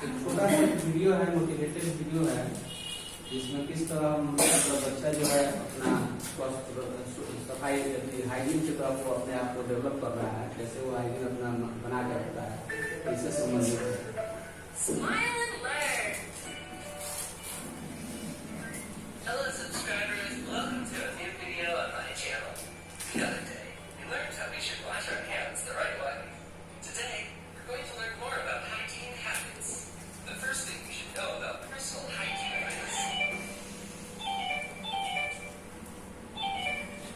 एक छोटा सा वीडियो है, मोटिवेटेड वीडियो है, जिसमें किस तरह मतलब बच्चा जो है अपना सफाई हाइजीन की तरफ वो अपने आप को डेवलप कर रहा है, कैसे वो हाइजीन अपना बना कर रखता है, इससे संबंधित है। Smile and learn. Hello subscribers, welcome to a new video on my channel. The other day, we learned how we should wash our hands the right way. Today, we're going to learn more about hygiene habits. The first thing you should know about personal hygiene is...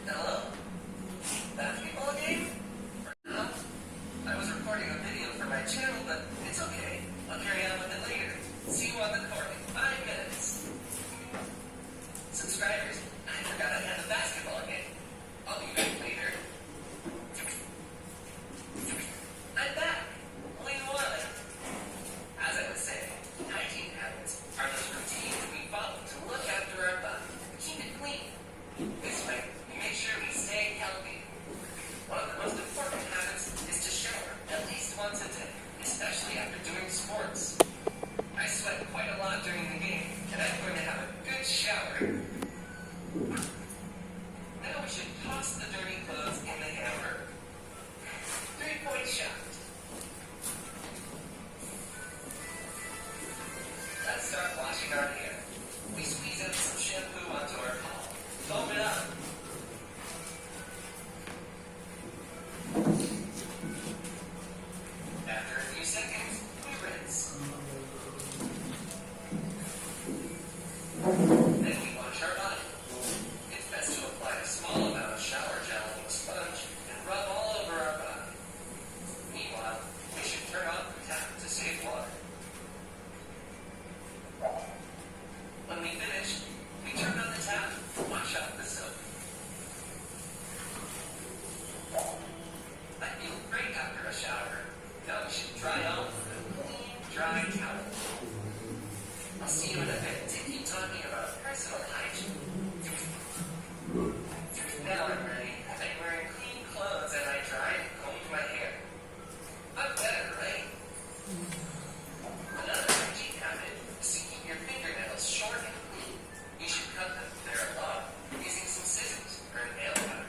Hello? Basketball game? No? I was recording a video for my channel, but it's okay. I'll carry on with it later. See you on the court in 5 minutes. Subscribers, I forgot I had a basketball game. I'll be back later. I'm back. Only one. As I was saying, hygiene habits are those routines we follow to look after our body, keep it clean. This way, we make sure we stay healthy. One of the most important habits is to shower at least once a day, especially after doing sports. I sweat quite a lot during the game, and I'm going to have a good shower. Now we should toss the dirty clothes in the hamper. 3-point shot. Let's start washing our hair. We squeeze in some shampoo onto our palm. Foam it up. After a few seconds, we rinse. Then we wash our body. It's best to apply a small amount of shower gel on a sponge and rub all over our body. Meanwhile, we should turn off the tap to save water. When we finish, we turn on the tap and wash off the soap. I feel great after a shower. Now we should dry off with a clean, dry towel. I'll see you in a bit to keep talking about personal hygiene. Now I'm ready. I'm wearing clean clothes and I dried and combed my hair. I'm better, right? Another hygiene habit is to keep your fingernails short and clean. You should cut them if they're long using some scissors or a nail cutter.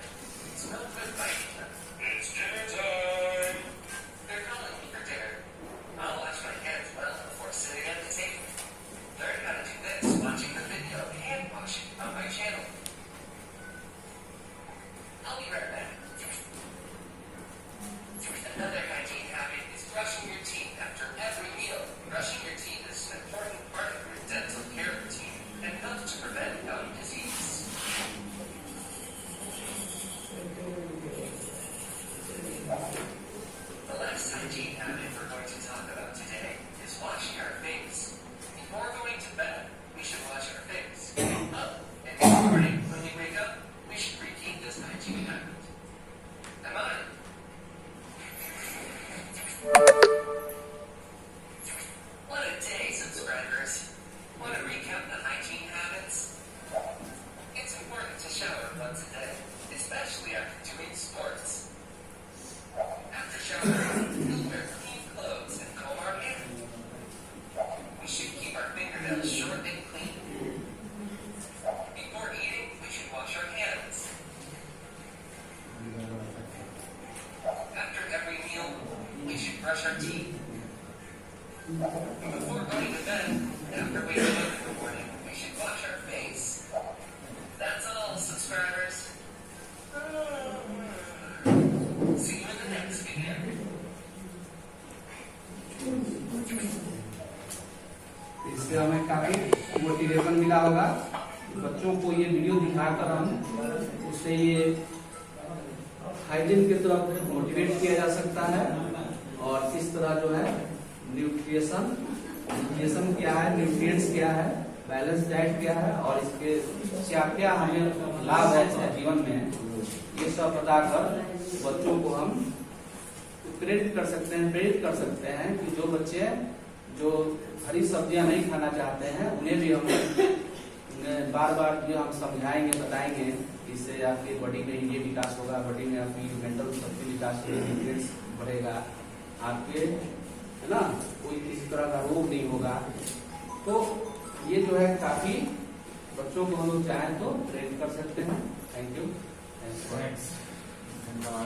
It's no good biting them. It's dinner time! They're calling me for dinner. I'll wash my hands well before sitting at the table. Learn how to do this watching the video hand washing on my channel. I'll be right back. Another hygiene habit is brushing your teeth after every meal. Brushing your teeth is an important part of your dental care routine and helps to prevent gum disease. The last hygiene habit we're going to talk about today is washing our face. Before going to bed, we should wash our face. Oh, and in the morning, when we wake up, we should repeat this hygiene habit. Am I? What a day, subscribers. Want to recap the hygiene habits? It's important to shower once a day, especially after doing sports. After showering, we'll wear clean clothes and comb our hair. We should keep our fingernails short and clean. Before eating, we should wash our hands. After every meal, we should brush our teeth. Before going to bed, and after waking up in the morning, we should wash our face. That's all, subscribers. See you in the next video. इससे हमें काफी motivation मिला होगा। बच्चों को ये video दिखाकर हम उससे ये हाइजीन की तरफ मोटिवेट किया जा सकता है और इस तरह जो है न्यूट्रिशन क्या है, न्यूट्रिएंट्स क्या है, बैलेंस डाइट क्या है और इसके क्या क्या हमें लाभ है जीवन में, ये सब बताकर बच्चों को हम प्रेरित कर सकते हैं कि जो बच्चे जो हरी सब्जियां नहीं खाना चाहते हैं उन्हें भी हम बार बार जो हम समझाएंगे बताएंगे, इससे आपकी बॉडी में ये विकास होगा, बॉडी में आपकी मेंटल शक्ति विकास होगी, बढ़ेगा, आपके है ना कोई किसी तरह का रोग नहीं होगा। तो ये जो है काफी बच्चों को हम लोग चाहें तो प्रेरित कर सकते हैं। Thank you. धन्यवाद।